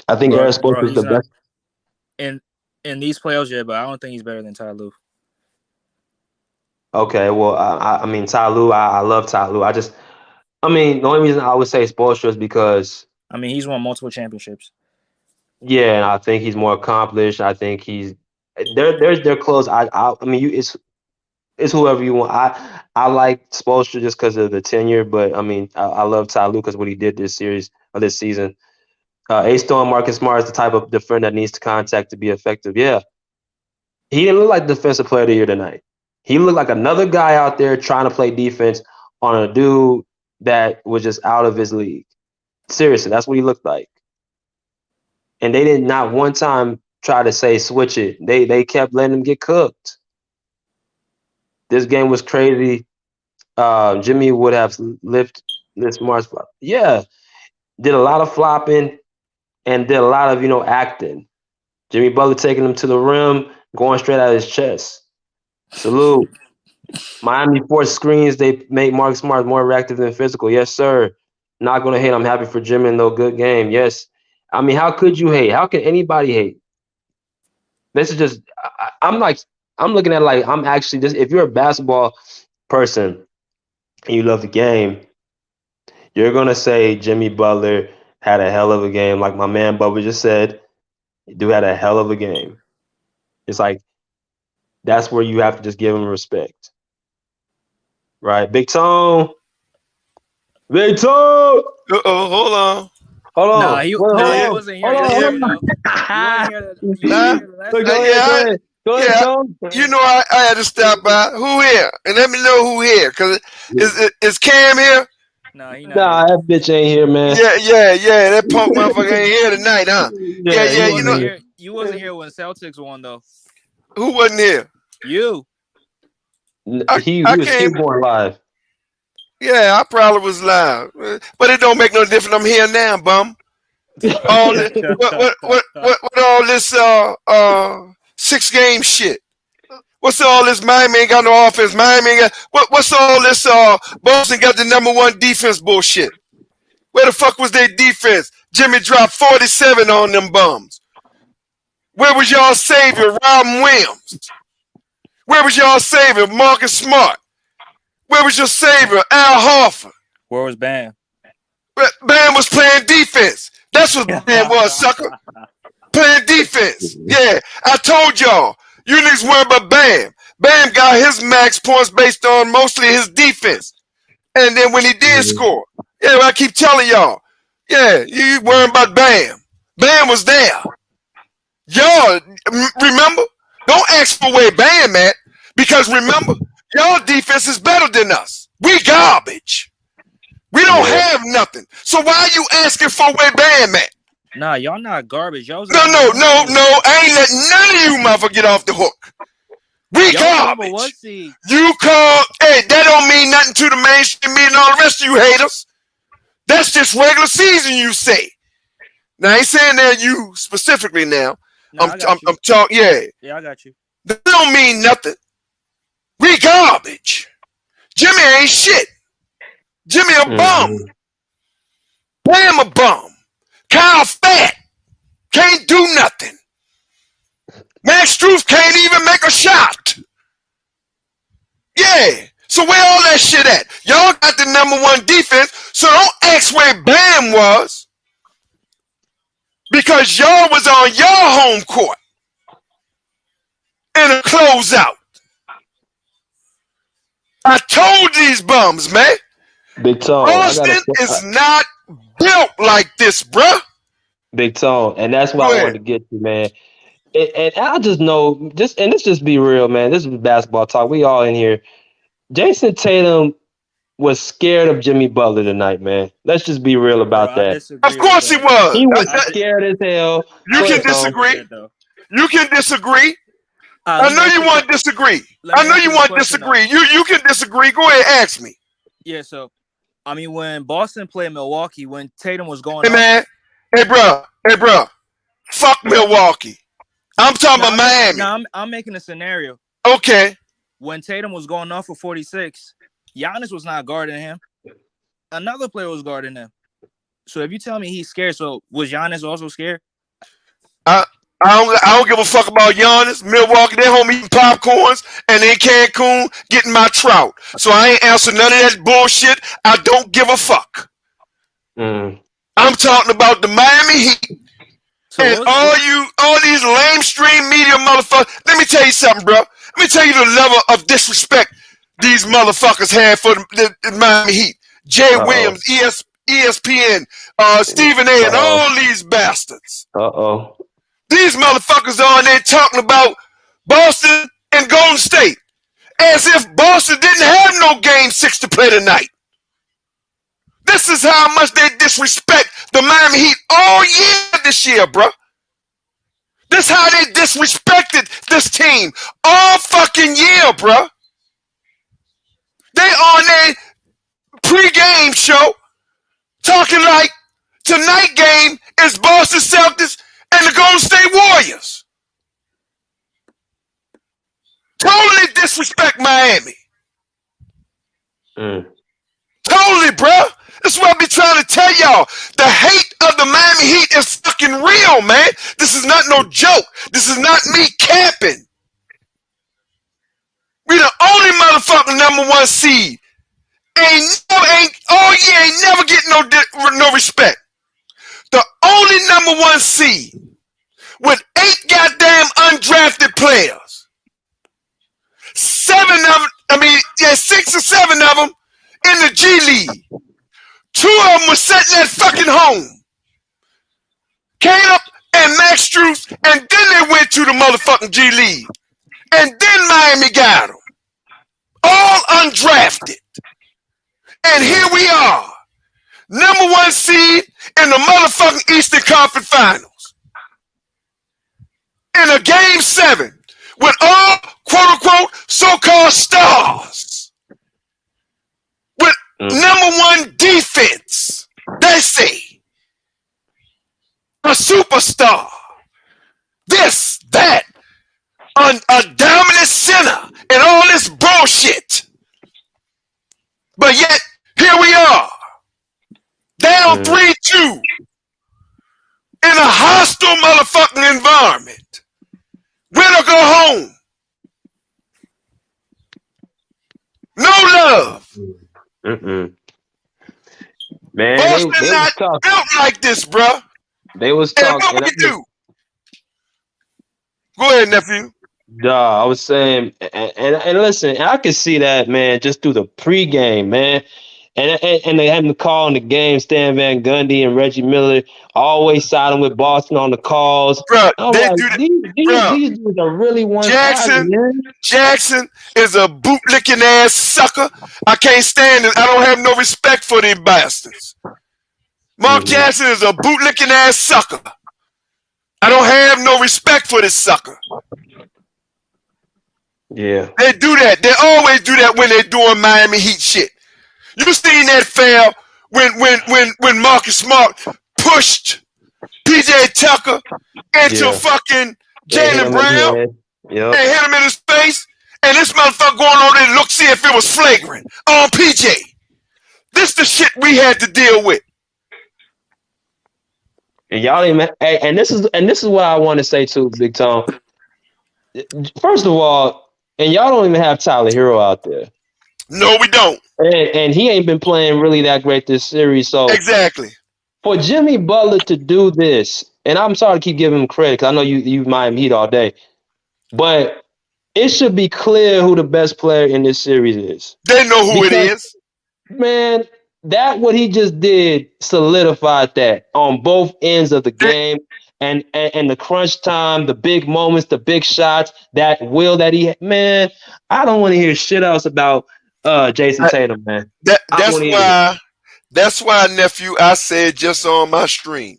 I think Eric Spoelstra is He's the not best. in these playoffs yet, but I don't think he's better than Ty Lue. Okay, well, I mean, Ty Lue, I love Ty Lue. The only reason I would say Spoelstra is because, I mean, he's won multiple championships. yeah, and I think he's more accomplished. I think they're close. I mean, it's whoever you want. I like Spoelstra just because of the tenure, but I mean, I love Ty Lue because what he did this season. A-Stone Marcus Smart is the type of defender that needs to contact to be effective. Yeah, he didn't look like defensive player of the year tonight. He looked like another guy out there trying to play defense on a dude that was just out of his league. Seriously, that's what he looked like. And they did not one time try to say switch it. They kept letting him get cooked. This game was crazy. Jimmy would have lifted this Mars. Yeah, did a lot of flopping and did a lot of acting. Jimmy Butler taking him to the rim, going straight out of his chest. Salute. Miami forced screens. They make Marcus Smart more reactive than physical. Yes, sir. Not going to hate. I'm happy for Jimmy and no good game. Yes. I mean, how could you hate? How can anybody hate? This is just, I'm looking at like, I'm actually just, if you're a basketball person and you love the game, you're going to say Jimmy Butler had a hell of a game. Like my man Bubba just said, dude had a hell of a game. It's like, that's where you have to just give him respect. Right? Big Tone. Big Tone. Hold on. Hold on. Nah, he wasn't here. You Go ahead, Tone. You know I had to stop by. Who here? And let me know who here. Cause is Cam here? Nah, that bitch ain't here, man. Yeah. That punk motherfucker ain't here tonight, huh? Yeah. You wasn't here when Celtics won though. Who wasn't here? You. He was born live. Yeah, I probably was live, but it don't make no difference. I'm here now, bum. All this, what all this 6-game shit? What's all this? Miami ain't got no offense. Miami ain't got what's all this? Boston got the #1 defense bullshit. Where the fuck was their defense? Jimmy dropped 47 on them bums. Where was y'all savior, Robin Williams? Where was y'all savior, Marcus Smart? Where was your savior, Al Horford? Where was Bam? Bam was playing defense. That's what Bam was, sucker. Playing defense. Yeah, I told y'all. You niggas worry about Bam. Bam got his max points based on mostly his defense. And then when he did score, yeah, I keep telling y'all. Yeah, you worrying about Bam. Bam was there. Y'all, remember? Don't ask for where Bam at. Because remember, y'all defense is better than us. We garbage. We don't have nothing. So why are you asking for where Bam at? Nah, y'all not garbage. Y'all No. I ain't letting none of you motherfuckers get off the hook. We garbage. You call, hey, that don't mean nothing to the mainstream media and all the rest of you haters. That's just regular season, you say. Now, I ain't saying that you specifically now. No, I'm talking, Yeah, I got you. That don't mean nothing. We garbage. Jimmy ain't shit. Jimmy a bum. Bam a bum. Kyle fat. Can't do nothing. Max Strus can't even make a shot. Yeah. So where all that shit at? Y'all got the #1 defense, so don't ask where Bam was. Because y'all was on your home court in a closeout. I told these bums, man. Big Tone. Boston is not built like this, bruh. Big Tone. And that's what I wanted to get to, man. And I just know, and let's just be real, man. This is basketball talk. We all in here. Jason Tatum was scared of Jimmy Butler tonight, man. Let's just be real about that. Of course he was. He was scared as hell. You can disagree. You can disagree. I know you want to disagree. I know you want to disagree. You can disagree. Go ahead, ask me. Yeah, so I mean, when Boston played Milwaukee, when Tatum was going Hey, man. Hey, bro. Fuck Milwaukee. I'm talking about Miami. I'm making a scenario. Okay. When Tatum was going off for 46, Giannis was not guarding him. Another player was guarding him. So if you tell me he's scared, so was Giannis also scared? I don't give a fuck about Giannis. Milwaukee, they home eating popcorns, and in Cancun getting my trout. So I ain't answering none of that bullshit. I don't give a fuck. I'm talking about the Miami Heat. So and all these lamestream media motherfuckers. Let me tell you something, bro. Let me tell you the level of disrespect these motherfuckers had for the Miami Heat. Jay Williams, ESPN, Stephen A, and all these bastards. These motherfuckers are on there talking about Boston and Golden State as if Boston didn't have no game 6 to play tonight. This is how much they disrespect the Miami Heat all year this year, bro. This is how they disrespected this team all fucking year, bro. They on their pre-game show talking like tonight game is Boston Celtics and the Golden State Warriors. Totally disrespect Miami. Totally, bro. That's what I be trying to tell y'all. The hate of the Miami Heat is fucking real, man. This is not no joke. This is not me camping. We the only motherfucking #1 seed. Ain't never getting no respect. The only #1 seed with 8 goddamn undrafted players. 6 or 7 of them in the G League. 2 of them was sitting at fucking home. Caleb and Max Strus, and then they went to the motherfucking G League. And then Miami got them. All undrafted. And here we are. #1 seed in the motherfucking Eastern Conference Finals. In a game 7 with all quote-unquote so-called stars. With #1 defense. They say. A superstar. This, that. A dominant center. And all this bullshit. But yet, here we are. Down 3-2. In a hostile motherfucking environment. Win or go home. No love. Man, Boston they not built like this, bro. They was talking. talking. And what we do? Go ahead, nephew. I was saying, and listen, I can see that, man, just through the pregame, man. And they having the call in the game, Stan Van Gundy and Reggie Miller always siding with Boston on the calls. Bro, they do that. These dudes are really one-sided, man. Jackson is a bootlicking ass sucker. I can't stand it. I don't have no respect for these bastards. Mark Jackson is a bootlicking ass sucker. I don't have no respect for this sucker. Yeah. They do that. They always do that when they're doing Miami Heat shit. You seen that fail when Marcus Smart pushed PJ Tucker into fucking Jaylen Brown and hit him in his face, and this motherfucker going on there to look see if it was flagrant on PJ. This the shit we had to deal with. And y'all even and this is what I want to say too, Big Tom. First of all, and y'all don't even have Tyler Hero out there. No, we don't. And he ain't been playing really that great this series. So exactly. For Jimmy Butler to do this, and I'm sorry to keep giving him credit because I know you Miami Heat all day, but it should be clear who the best player in this series is. They know who it is. Man, that what he just did solidified that on both ends of the game. And the crunch time, the big moments, the big shots, that will that he had. Man, I don't want to hear shit else about Jason Tatum, man. That's why, nephew, I said just on my stream,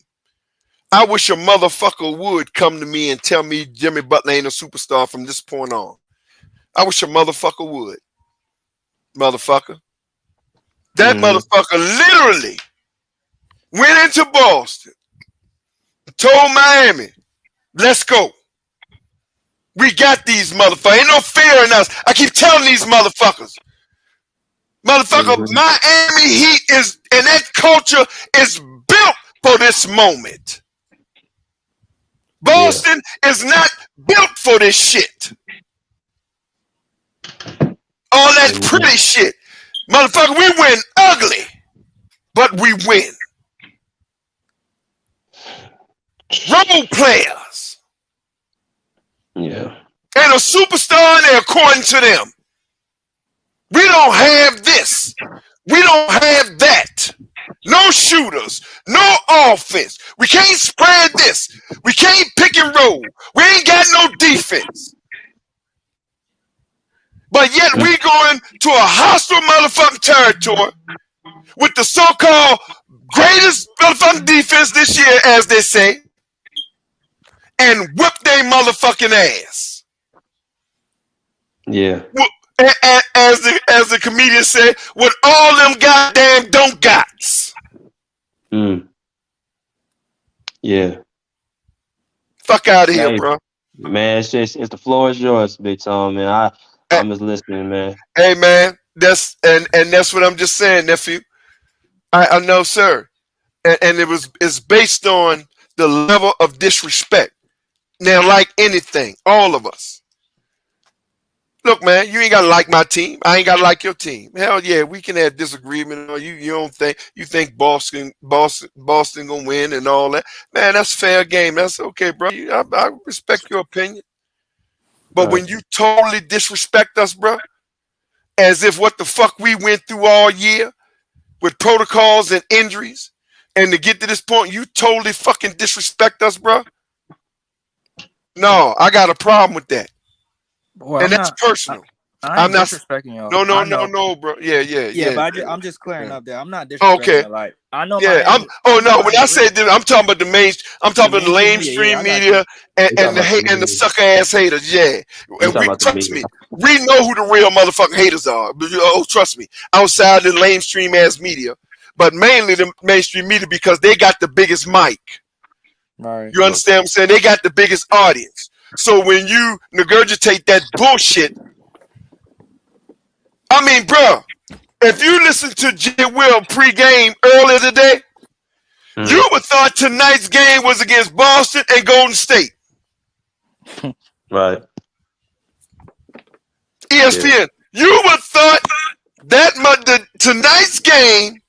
I wish a motherfucker would come to me and tell me Jimmy Butler ain't a superstar from this point on. I wish a motherfucker would. Motherfucker. That motherfucker literally went into Boston, told Miami, let's go. We got these motherfuckers. Ain't no fear in us. I keep telling these motherfuckers. Miami Heat is, and that culture is built for this moment. Boston is not built for this shit. All that pretty shit. Motherfucker, we win ugly, but we win. Role players. Yeah. And a superstar in there, according to them. We don't have this. We don't have that. No shooters. No offense. We can't spread this. We can't pick and roll. We ain't got no defense. But yet we going to a hostile motherfucking territory with the so-called greatest motherfucking defense this year, as they say, and whip their motherfucking ass. Yeah. As the comedian said, with all them goddamn don't gots. Yeah. Fuck out of here, bro. Man, it's the floor is yours, Big Tom, man. I'm just listening, man. Hey, man, that's what I'm just saying, nephew. I know, sir, and it's based on the level of disrespect. Now, like anything, all of us. Look, man, you ain't gotta like my team. I ain't gotta like your team. Hell yeah, we can have disagreement. Or you don't think Boston gonna win and all that. Man, that's fair game. That's okay, bro. I respect your opinion. But when you totally disrespect us, bro, as if what the fuck we went through all year with protocols and injuries, and to get to this point, you totally fucking disrespect us, bro. No, I got a problem with that. Well, and that's personal. I'm not disrespecting y'all. No, bro. Yeah. But I'm just clearing up there. I'm not disrespecting. Okay. Like I know. Yeah. When I say this, I'm talking about I'm talking about the mainstream media and the sucker ass haters. Yeah. And trust me, we know who the real motherfucking haters are. Oh, trust me. Outside the mainstream ass media, but mainly the mainstream media because they got the biggest mic. Right. You understand what I'm saying? They got the biggest audience. So when you regurgitate that bullshit, I mean, bro, if you listen to J. Will pregame earlier today, you would thought tonight's game was against Boston and Golden State. Right. ESPN, you would thought that tonight's game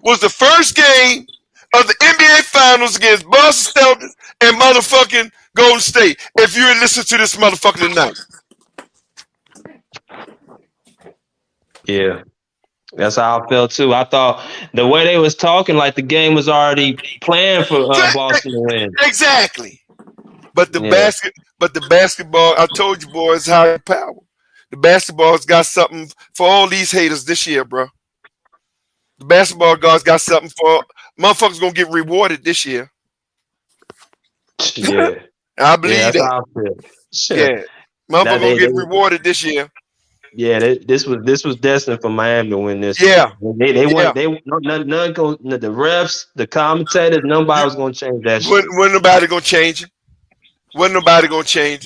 was the first game of the NBA Finals against Boston Celtics and motherfucking Golden State. If you had listened to this motherfucker tonight. Yeah. That's how I felt too. I thought the way they was talking, like the game was already planned for Boston to win. Exactly. But the basketball, I told you boys, higher power. The basketball's got something for all these haters this year, bro. The basketball guys got something for motherfuckers gonna get rewarded this year. Yeah. I believe that. Yeah. Motherfuckers gonna get rewarded this year. Yeah, this was destined for Miami to win this. Yeah, they won. None go. The refs, the commentators, nobody was gonna change that shit. Wasn't nobody gonna change it. Wasn't nobody gonna change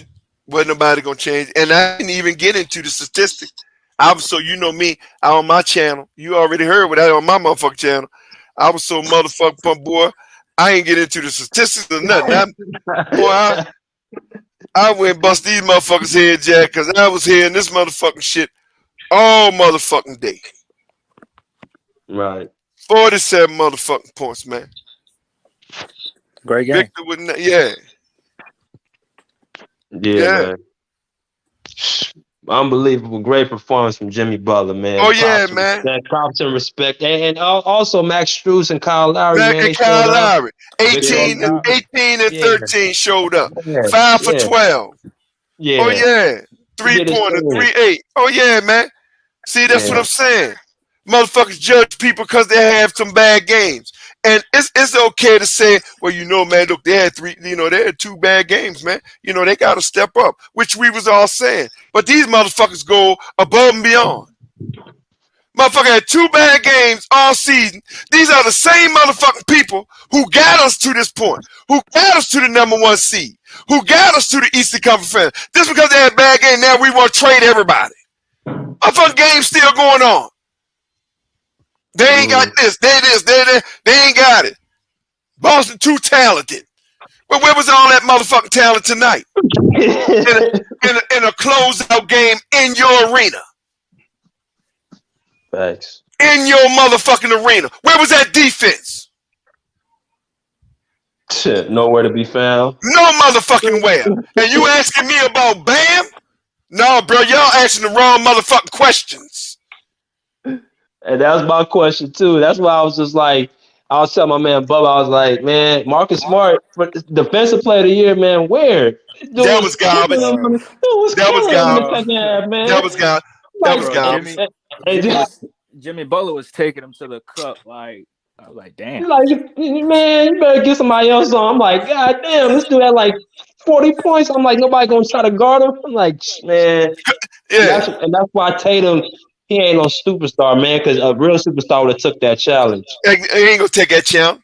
it. And I didn't even get into the statistics. So you know me, I on my channel. You already heard what I on my motherfucking channel. I was so motherfucking pump, boy. I ain't get into the statistics or nothing. I went and bust these motherfuckers' head, Jack, because I was hearing this motherfucking shit all motherfucking day. Right. 47 motherfucking points, man. Great game. Victor wouldn't. Yeah. Man. Unbelievable, great performance from Jimmy Butler, man. Oh yeah, man. Props and respect, and also Max Strus and Kyle Lowry. And Kyle Lowry, 18 and 13 showed up. 5 for 12. Yeah. Oh yeah, 3-pointer, 3-8. Oh yeah, man. See, that's what I'm saying. Motherfuckers judge people because they have some bad games. And it's okay to say, well, man, look, they had 2 bad games, man. They got to step up, which we was all saying. But these motherfuckers go above and beyond. Motherfucker had 2 bad games all season. These are the same motherfucking people who got us to this point, who got us to the #1 seed, who got us to the Eastern Conference Finals. Just because they had a bad game, now we want to trade everybody. Motherfucking game's still going on. They ain't got this. They ain't got it. Boston too talented. Well, where was all that motherfucking talent tonight? in a closeout game in your arena. Thanks. In your motherfucking arena. Where was that defense? Shit, nowhere to be found. No motherfucking where. And you asking me about Bam? No, bro, y'all asking the wrong motherfucking questions. And that was my question too. That's why I was just like, I was telling my man Bubba, I was like, man, Marcus Smart, defensive player of the year, man, where? That was garbage. That was garbage. That was garbage. That was garbage. Jimmy Butler was taking him to the cup. Like, I was like, damn. Like, man, you better get somebody else on. I'm like, God damn, this dude had like 40 points. I'm like, nobody gonna try to guard him. I'm like, man. Yeah. And that's why Tatum, he ain't no superstar, man, because a real superstar would have took that challenge. He ain't gonna take that challenge.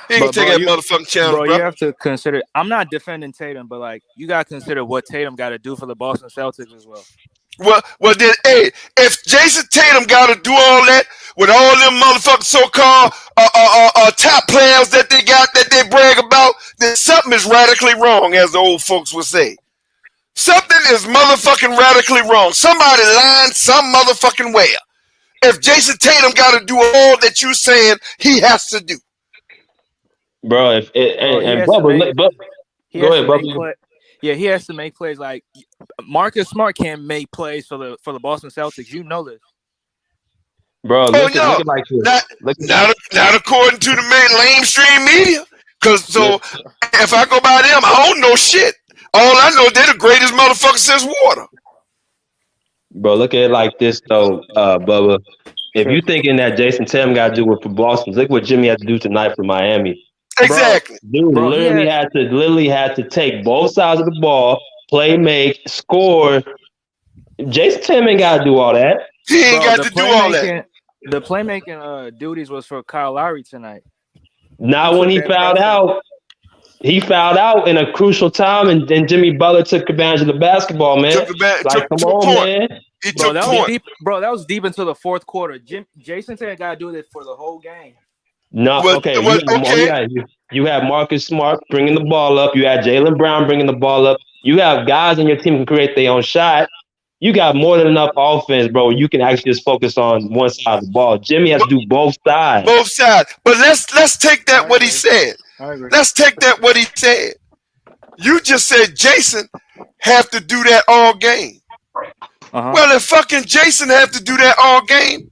He ain't gonna take that motherfucking challenge, bro. You have to consider. I'm not defending Tatum, but like, you gotta consider what Tatum got to do for the Boston Celtics as well. Well, then, hey, if Jason Tatum got to do all that with all them motherfucking so-called top players that they got that they brag about, then something is radically wrong, as the old folks would say. Something is motherfucking radically wrong. Somebody lying some motherfucking way. If Jason Tatum got to do all that you saying he has to do. Bro, go ahead, Bubba. Yeah, he has to make plays. Like Marcus Smart can't make plays for the Boston Celtics. You know this, bro. Look at like this. Not according to the mainstream media. Cause if I go by them, I don't know shit. All I know, they're the greatest motherfuckers since water. Bro, look at it like this though, Bubba. If you thinking that Jason Tatum got to do it for Boston, look what Jimmy had to do tonight for Miami. Exactly. Dude, literally had to take both sides of the ball, play, make, score. Jason Tatum ain't got to do all that. He ain't got to do all that. The playmaking duties was for Kyle Lowry tonight. Not when he fouled out. He fouled out in a crucial time, and then Jimmy Butler took advantage of the basketball, man. Man. He took point. That was deep into the fourth quarter. Jason Tatum got to do this for the whole game. No, you have Marcus Smart bringing the ball up. You had Jaylen Brown bringing the ball up. You have guys in your team who can create their own shot. You got more than enough offense, bro. You can actually just focus on one side of the ball. Jimmy has to do both sides. Both sides. But let's take that what he said. Let's take that what he said. You just said Jason have to do that all game. Well, if fucking Jason have to do that all game,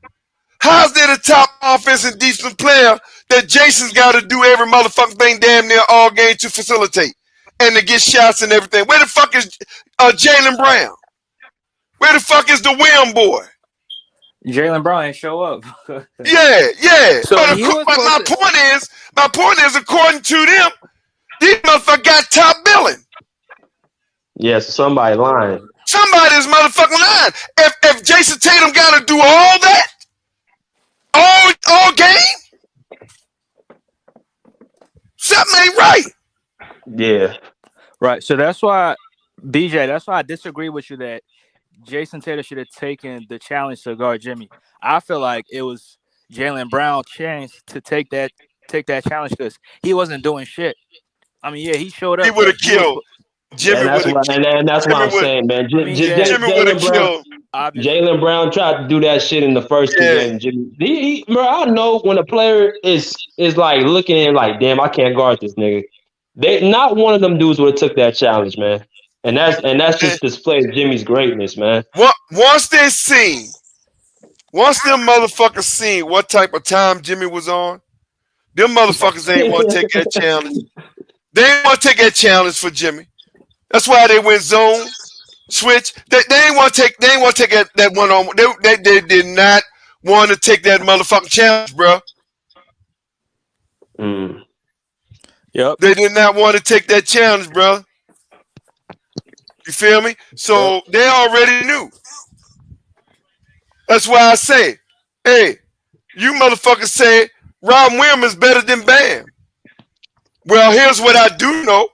how's there the top offense and defense player that Jason's got to do every motherfucking thing damn near all game to facilitate and to get shots and everything? Where the fuck is Jaylen Brown? Where the fuck is the William boy? Jaylen Brown ain't show up. Yeah. So but my point is, according to them, these motherfuckers got top billing. Yes, somebody lying. Somebody's motherfucking lying. If Jason Tatum got to do all that, all game, something ain't right. Yeah. Right. So that's why, BJ, that's why I disagree with you that Jason Tatum should have taken the challenge to guard Jimmy. I feel like it was Jaylen Brown's chance to take that challenge because he wasn't doing shit. I mean, yeah, he showed up. He would have killed. Jimmy would have killed. And that's what I'm saying, man. Jimmy would have killed. Jaylen Brown tried to do that shit in the first two games. Jimmy, bro, I know when a player is like looking at like, damn, I can't guard this nigga. Not one of them dudes would have took that challenge, man. And that's just displays Jimmy's greatness, man. Once them motherfuckers seen what type of time Jimmy was on, them motherfuckers ain't want to take that challenge. They ain't want to take that challenge for Jimmy. That's why they went zone, switch. They ain't want to take that one on. They did not want to take that motherfucking challenge, bro. Yep. They did not want to take that challenge, bro. You feel me? So they already knew. That's why I say, Hey, you motherfuckers say Rob Williams is better than Bam. Well, here's what I do know.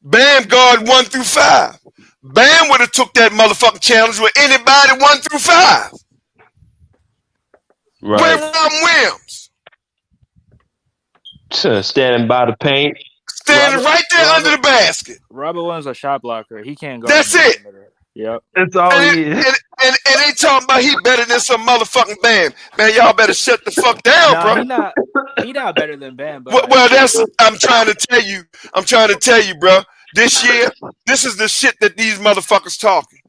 Bam guard 1 through 5. Bam would have took that motherfucking challenge with anybody 1 through 5. Right. Where Rob Williams? Standing by the paint. Standing right there under the basket. Robert Williams a shot blocker. He can't go. That's it. Yep. That's all he is. And they talking about he better than some motherfucking Bam. Man, y'all better shut the fuck down, bro. He not better than Bam. But well, I'm trying to tell you, bro. This year, this is the shit that these motherfuckers talking.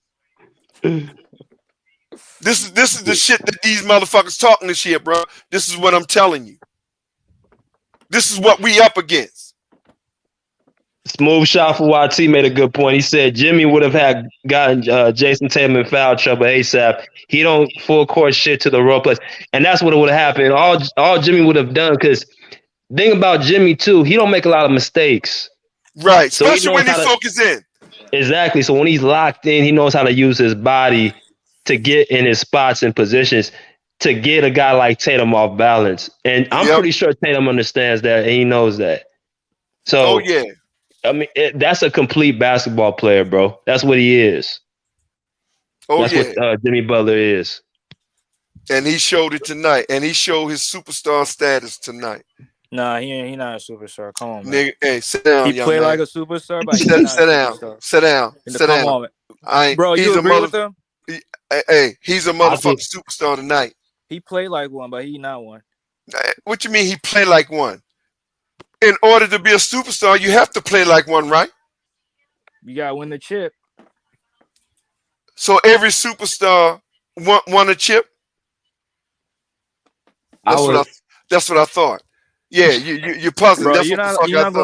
This is the shit that these motherfuckers talking this year, bro. This is what I'm telling you. This is what we up against. Smooth shot for YT made a good point. He said Jimmy would have gotten Jason Tatum in foul trouble ASAP. He don't full court shit to the role players, and that's what would have happened. All Jimmy would have done, because thing about Jimmy too, he don't make a lot of mistakes. Right, so especially when he focuses in. Exactly. So when he's locked in, he knows how to use his body to get in his spots and positions to get a guy like Tatum off balance. And I'm pretty sure Tatum understands that, and he knows that. So, I mean, that's a complete basketball player, bro. That's what he is. That's what Jimmy Butler is. And he showed it tonight. And he showed his superstar status tonight. Nah, he not a superstar. Come on, man. Nigga, hey, sit down, he play like a superstar, but sit down. Bro, you agree with him? Hey, he's a motherfucking superstar tonight. He played like one, but he not one. What you mean he play like one? In order to be a superstar, you have to play like one, right? You gotta win the chip. So every superstar won a chip? That's what I thought. Yeah, you're puzzling. Bro, That's you're what not, the fuck you're I not thought.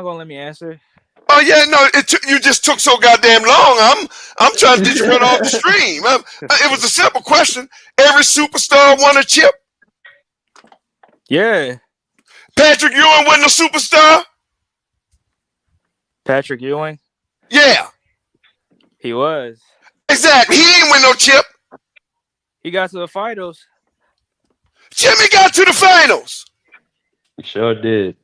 gonna let me answer. Oh yeah, no, you just took so goddamn long. I'm trying to get you run off the stream. It was a simple question. Every superstar won a chip? Yeah. Patrick Ewing wasn't a superstar? Patrick Ewing? Yeah. He was. Exactly. He didn't win no chip. He got to the finals. Jimmy got to the finals. He sure did.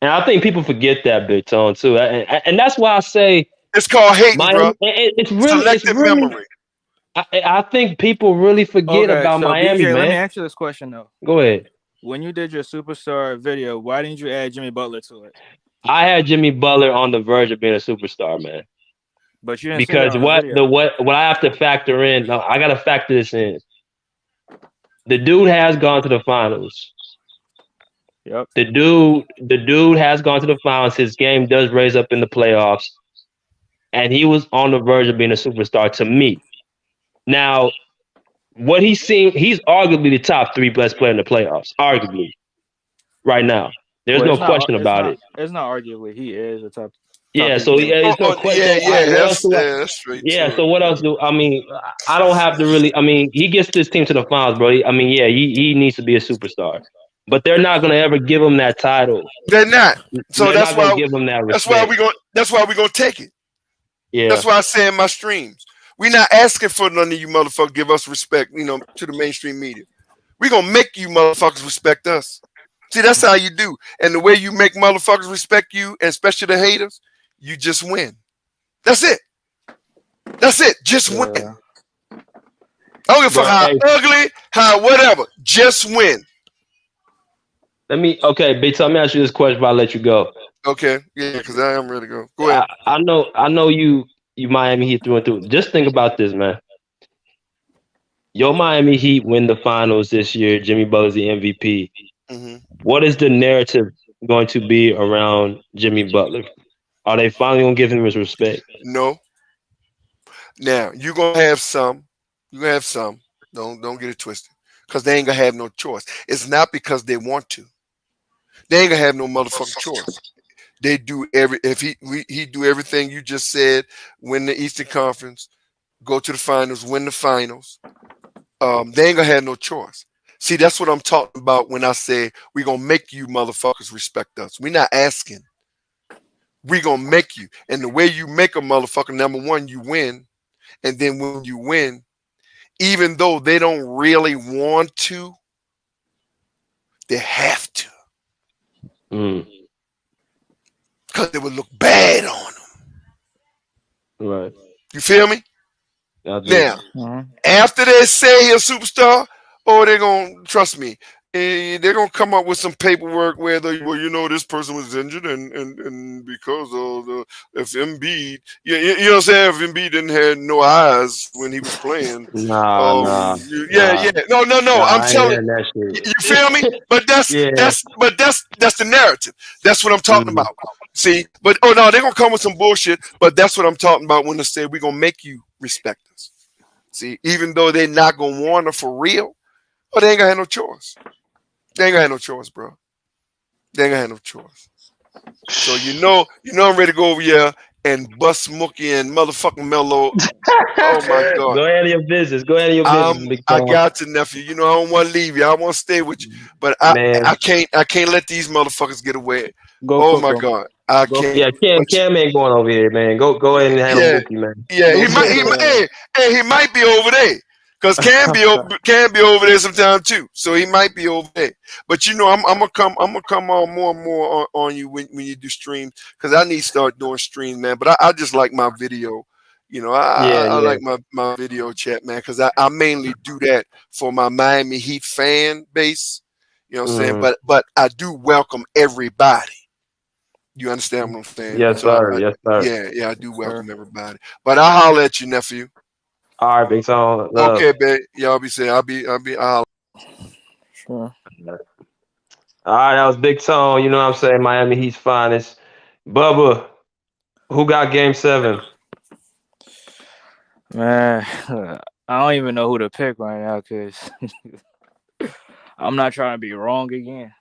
And I think people forget that, Big Tone, too. And that's why I say it's called hating, bro. It's really selective memory. I think people really forget about Miami, BJ, man. Let me ask you this question, though. Go ahead. When you did your superstar video, why didn't you add Jimmy Butler to it? I had Jimmy Butler on the verge of being a superstar, man. But you didn't because what I have to factor in, no, I gotta factor this in. The dude has gone to the finals. Yep. The dude has gone to the finals. His game does raise up in the playoffs. And he was on the verge of being a superstar to me. Now, what he's seen, he's arguably the top 3 best player in the playoffs. Arguably. Right now. There's no question about it. It's not arguably. He is a top. Yeah, so there's no question. That's straight. Yeah, so what else do I mean? I don't have to really. I mean, he gets this team to the finals, bro. I mean, yeah, he needs to be a superstar, but they're not going to ever give him that title. They're not. So that's why give him that respect. That's why we're gonna take it. Yeah, that's why I say in my streams, we're not asking for none of you motherfuckers give us respect. To the mainstream media, we're gonna make you motherfuckers respect us. See, that's how you do, and the way you make motherfuckers respect you, and especially the haters. You just win. That's it. Just win. I don't give a fuck how ugly, how whatever. Just win. Okay, Big Tom, let me ask you this question before I let you go. Okay, yeah, because I am ready to go. Go ahead. I know you Miami Heat through and through. Just think about this, man. Your Miami Heat win the finals this year. Jimmy Butler's the MVP. Mm-hmm. What is the narrative going to be around Jimmy Butler? Are they finally gonna give him his respect? No. Now you're gonna have some. Don't get it twisted, because they ain't gonna have no choice. It's not because they want to. They ain't gonna have no motherfucking choice. They do he do everything you just said. Win the Eastern Conference, go to the finals, win the finals. They ain't gonna have no choice. See, that's what I'm talking about when I say we're gonna make you motherfuckers respect us. We're not asking. We gonna make you, and the way you make a motherfucker, number one, you win, and then when you win, even though they don't really want to, they have to. Mm. Because it would look bad on them. Right. You feel me? I do. Now, after they say he's a superstar, they're going to, trust me, they're going to come up with some paperwork where, well, this person was injured and because of if Embiid, you know what I'm saying? If Embiid didn't have no eyes when he was playing. Nah. Yeah. No. I'm I ain't telling hearing that you feel me? But that's Yeah. that's the narrative. That's what I'm talking Mhm. about. See, but no, they're gonna come with some bullshit. But that's what I'm talking about when they say we're gonna make you respect us. See, even though they're not gonna want her for real, they ain't gonna have no choice. They ain't gonna have no choice, bro. They ain't gonna have no choice. So I'm ready to go over here and bust Mookie and motherfucking Mello. Oh my God. Go ahead of your business. Go ahead of your business, Big I Tom. got to, nephew. I don't want to leave you. I want to stay with you, but Man, I can't let these motherfuckers get away. Go Oh cook my 'em. God, I Go can't. yeah, But Cam ain't going over here, man. Go ahead and handle yeah, Mookie, man. yeah, Go he cook 'em, might, man. he might be over there. Cause can be over there sometime too, so he might be over there. But I'm gonna come on more and more on you when you do streams, cause I need to start doing streams, man. But I just like my video, Yeah, I yeah. like my video chat, man, cause I mainly do that for my Miami Heat fan base. You know what I'm saying? Mhm. But I do welcome everybody. You understand what I'm saying? Yes, So sir. Yes, sir. yeah, I do welcome Sure. everybody. But I'll holler at you, nephew. All right, Big Tom. Love. Okay, babe. Y'all be saying I'll Sure. All right, that was Big Tom. You know what I'm saying? Miami Heat's finest. Bubba, who got game 7? Man, I don't even know who to pick right now because I'm not trying to be wrong again.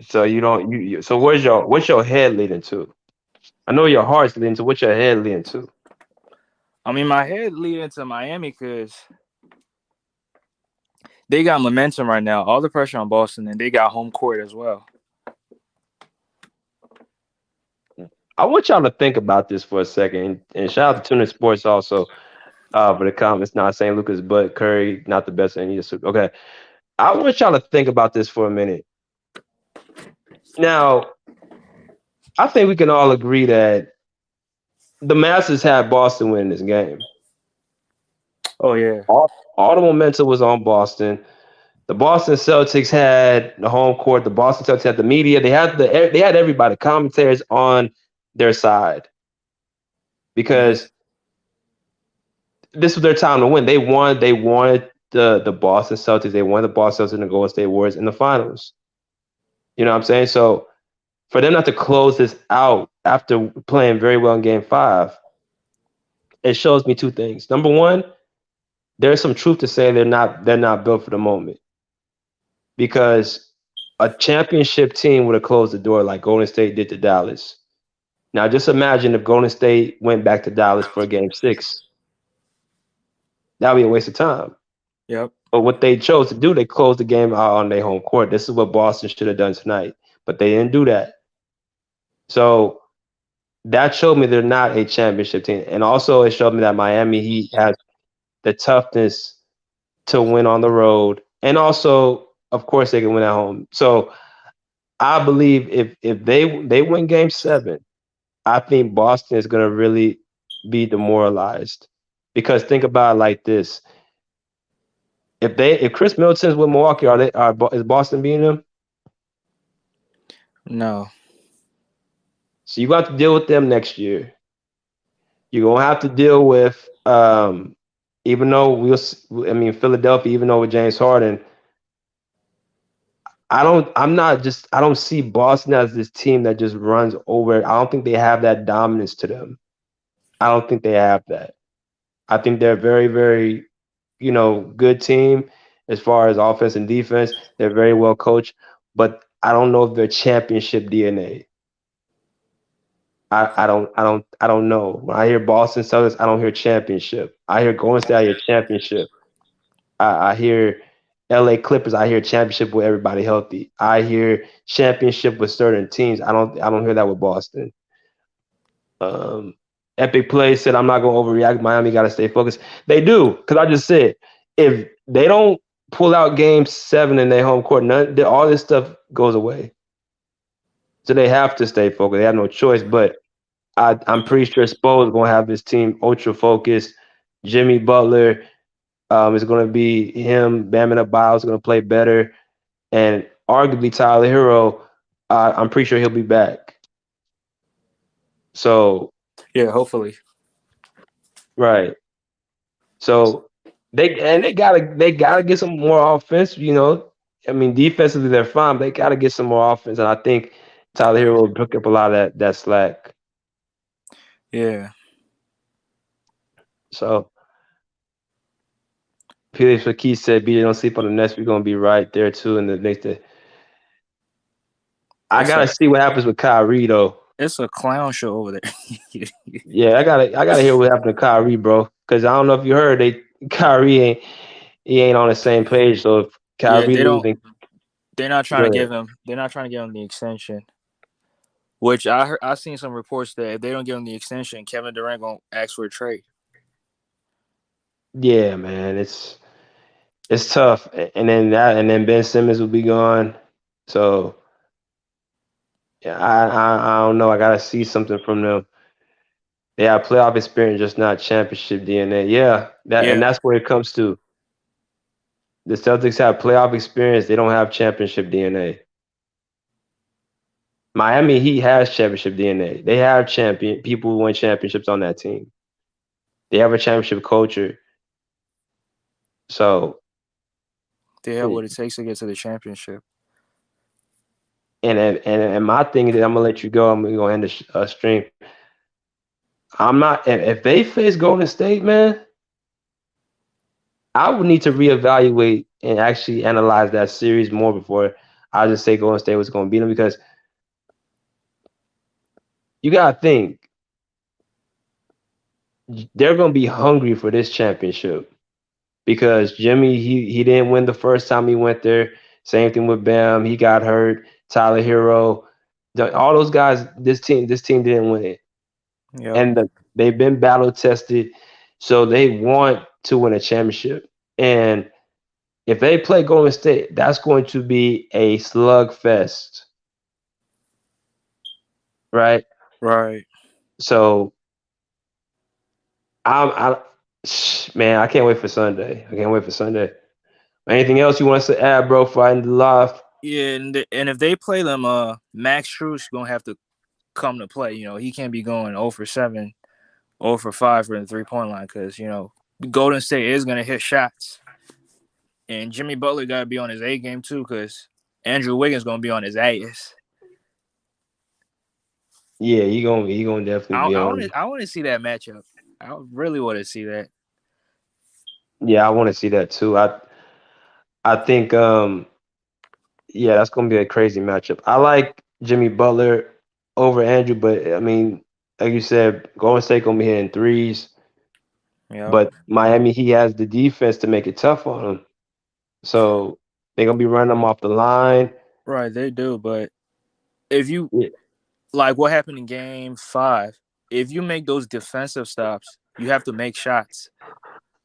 So you don't so what's your head leading to? I know your heart's leading to what's your head leading to. I mean, my head leading to Miami because they got momentum right now. All the pressure on Boston, and they got home court as well. I want y'all to think about this for a second. And shout out to Tuner Sports also for the comments. Not St. Lucas, but Curry, not the best. And okay. I want y'all to think about this for a minute. Now, I think we can all agree that the Masters had Boston win this game. Oh yeah. All the momentum was on Boston. The Boston Celtics had the home court. The Boston Celtics had the media. They had everybody, commentators on their side because this was their time to win. They wanted the Boston Celtics. They wanted the Boston Celtics and the Golden State Warriors in the finals. You know what I'm saying? So for them not to close this out after playing very well in Game 5, it shows me two things. Number one, there's some truth to say they're not built for the moment because a championship team would have closed the door like Golden State did to Dallas. Now, just imagine if Golden State went back to Dallas for Game 6. That would be a waste of time. Yep. But what they chose to do, they closed the game out on their home court. This is what Boston should have done tonight, but they didn't do that. So that showed me they're not a championship team. And also it showed me that Miami Heat has the toughness to win on the road. And also, of course, they can win at home. So I believe if they win game 7, I think Boston is gonna really be demoralized. Because think about it like this. If Chris Middleton's with Milwaukee, is Boston beating them? No. So you got to deal with them next year. You're gonna have to deal with even though Philadelphia, even though with James Harden, I don't see Boston as this team that just runs over. I don't think they have that dominance to them. I don't think they have that. I think they're a very, very, good team as far as offense and defense. They're very well coached, but I don't know if they're championship DNA. I don't know. When I hear Boston Celtics, I don't hear championship. I hear Golden State, I hear championship. I hear LA Clippers, I hear championship with everybody healthy. I hear championship with certain teams. I don't hear that with Boston. Epic Play said, I'm not going to overreact. Miami got to stay focused. They do, because I just said, if they don't pull out game 7 in their home court, all this stuff goes away. So they have to stay focused. They have no choice. But I'm pretty sure Spo is going to have his team ultra focused. Jimmy Butler is going to be him. Bam Adebayo is going to play better. And arguably Tyler Hero, I'm pretty sure he'll be back. So Yeah, hopefully. right. So they gotta get some more offense. You know, I mean, defensively they're fine. But they gotta get some more offense, and I think Tyler Hero will pick up a lot of that slack. Yeah. So Felix McKee said, "BJ, don't sleep on the Nets. We're gonna be right there too in the next day." I gotta see what happens with Kyrie though. It's a clown show over there. Yeah, I gotta hear what happened to Kyrie, bro. Because I don't know if you heard, Kyrie ain't on the same page. So if Yeah, Kyrie leaving, they're not trying to give him. They're not trying to give him the extension. Which I seen some reports that if they don't give him the extension, Kevin Durant gonna ask for a trade. yeah, man, it's tough. And then Ben Simmons will be gone. So yeah, I don't know. I gotta see something from them. They have playoff experience, just not championship DNA. Yeah, and that's where it comes to. The Celtics have playoff experience. They don't have championship DNA. Miami Heat has championship DNA. They have people who win championships on that team. They have a championship culture. So they have what it takes to get to the championship. And my thing is, I'm gonna let you go. I'm gonna end the stream. I'm not. If they face Golden State, man, I would need to reevaluate and actually analyze that series more before I just say Golden State was going to beat them, because you gotta think they're going to be hungry for this championship, because Jimmy he didn't win the first time he went there. Same thing with Bam, he got hurt. Tyler Hero, all those guys. This team didn't win it, and they've been battle tested, so they want to win a championship. And if they play Golden State, that's going to be a slugfest, right? Right. So man, I can't wait for Sunday. Anything else you want us to add, bro, for in the live? Yeah, and if they play them, Max Strus gonna have to come to play. You know, he can't be going 0 for 7, 0 for 5 for the 3-point line, because Golden State is gonna hit shots, and Jimmy Butler gotta be on his A game too, because Andrew Wiggins gonna be on his ass. Yeah, he gonna definitely be on. I want to see that matchup. I really want to see that. Yeah, I want to see that too. I think yeah, that's gonna be a crazy matchup. I like Jimmy Butler over Andrew, but I mean, like you said, Golden State gonna be hitting threes. Yeah. But Miami, he has the defense to make it tough on him. So they're gonna be running them off the line. Right, they do. But if you like what happened in Game 5, if you make those defensive stops, you have to make shots.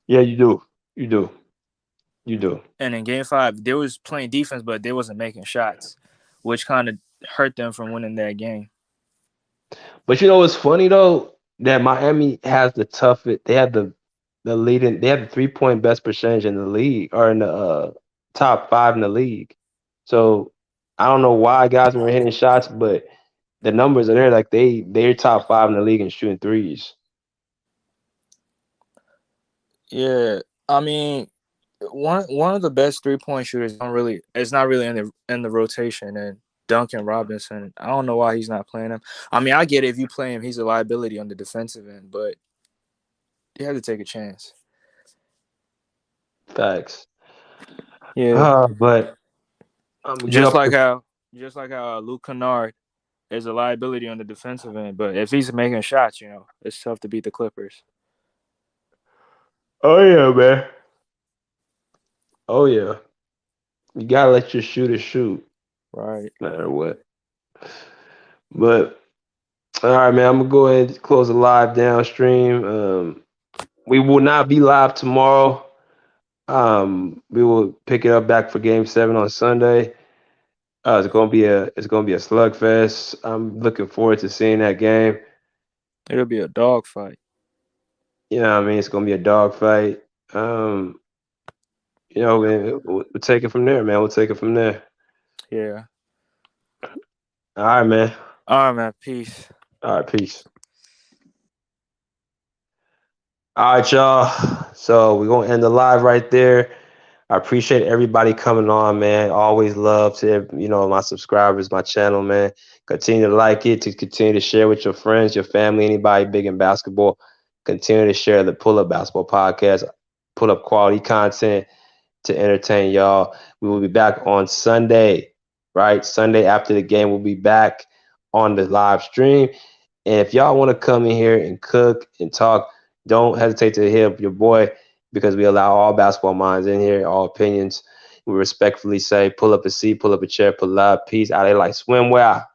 Yeah, you do. You do. And in Game 5, they was playing defense, but they wasn't making shots, which kind of hurt them from winning that game. But you know what's funny though? That Miami has the toughest. They have the leading. They have the 3-point best percentage in the league, or in the top 5 in the league. So I don't know why guys were hitting shots, but the numbers are there. Like they're top 5 in the league in shooting threes. Yeah, I mean, one of the best 3-point shooters it's not really in the rotation, and Duncan Robinson, I don't know why he's not playing him. I mean, I get it, if you play him, he's a liability on the defensive end, but you have to take a chance. Facts. Yeah. But just like how Luke Kennard is a liability on the defensive end, but if he's making shots, it's tough to beat the Clippers. Oh yeah, man. Oh yeah. You gotta let your shooter shoot. Right. No matter what. But All right, man. I'm gonna go ahead and close the live downstream. We will not be live tomorrow. We will pick it up back for Game 7 on Sunday. It's gonna be a slugfest. I'm looking forward to seeing that game. It'll be a dog fight. You know what I mean? It's gonna be a dogfight. Um, we'll take it from there, man. We'll take it from there. Yeah. All right, man. All right, man. Peace. All right, peace. All right, y'all. So we're gonna end the live right there. I appreciate everybody coming on, man. Always love to my subscribers, my channel, man. Continue to like it, to continue to share with your friends, your family, anybody big in basketball. Continue to share the Pull Up Basketball Podcast. Put up quality content to entertain y'all. We will be back on Sunday, right? Sunday after the game, we'll be back on the live stream. And if y'all want to come in here and cook and talk, don't hesitate to hit up your boy, because we allow all basketball minds in here, all opinions. We respectfully say, pull up a seat, pull up a chair, pull up. Peace. Out there like swimwear.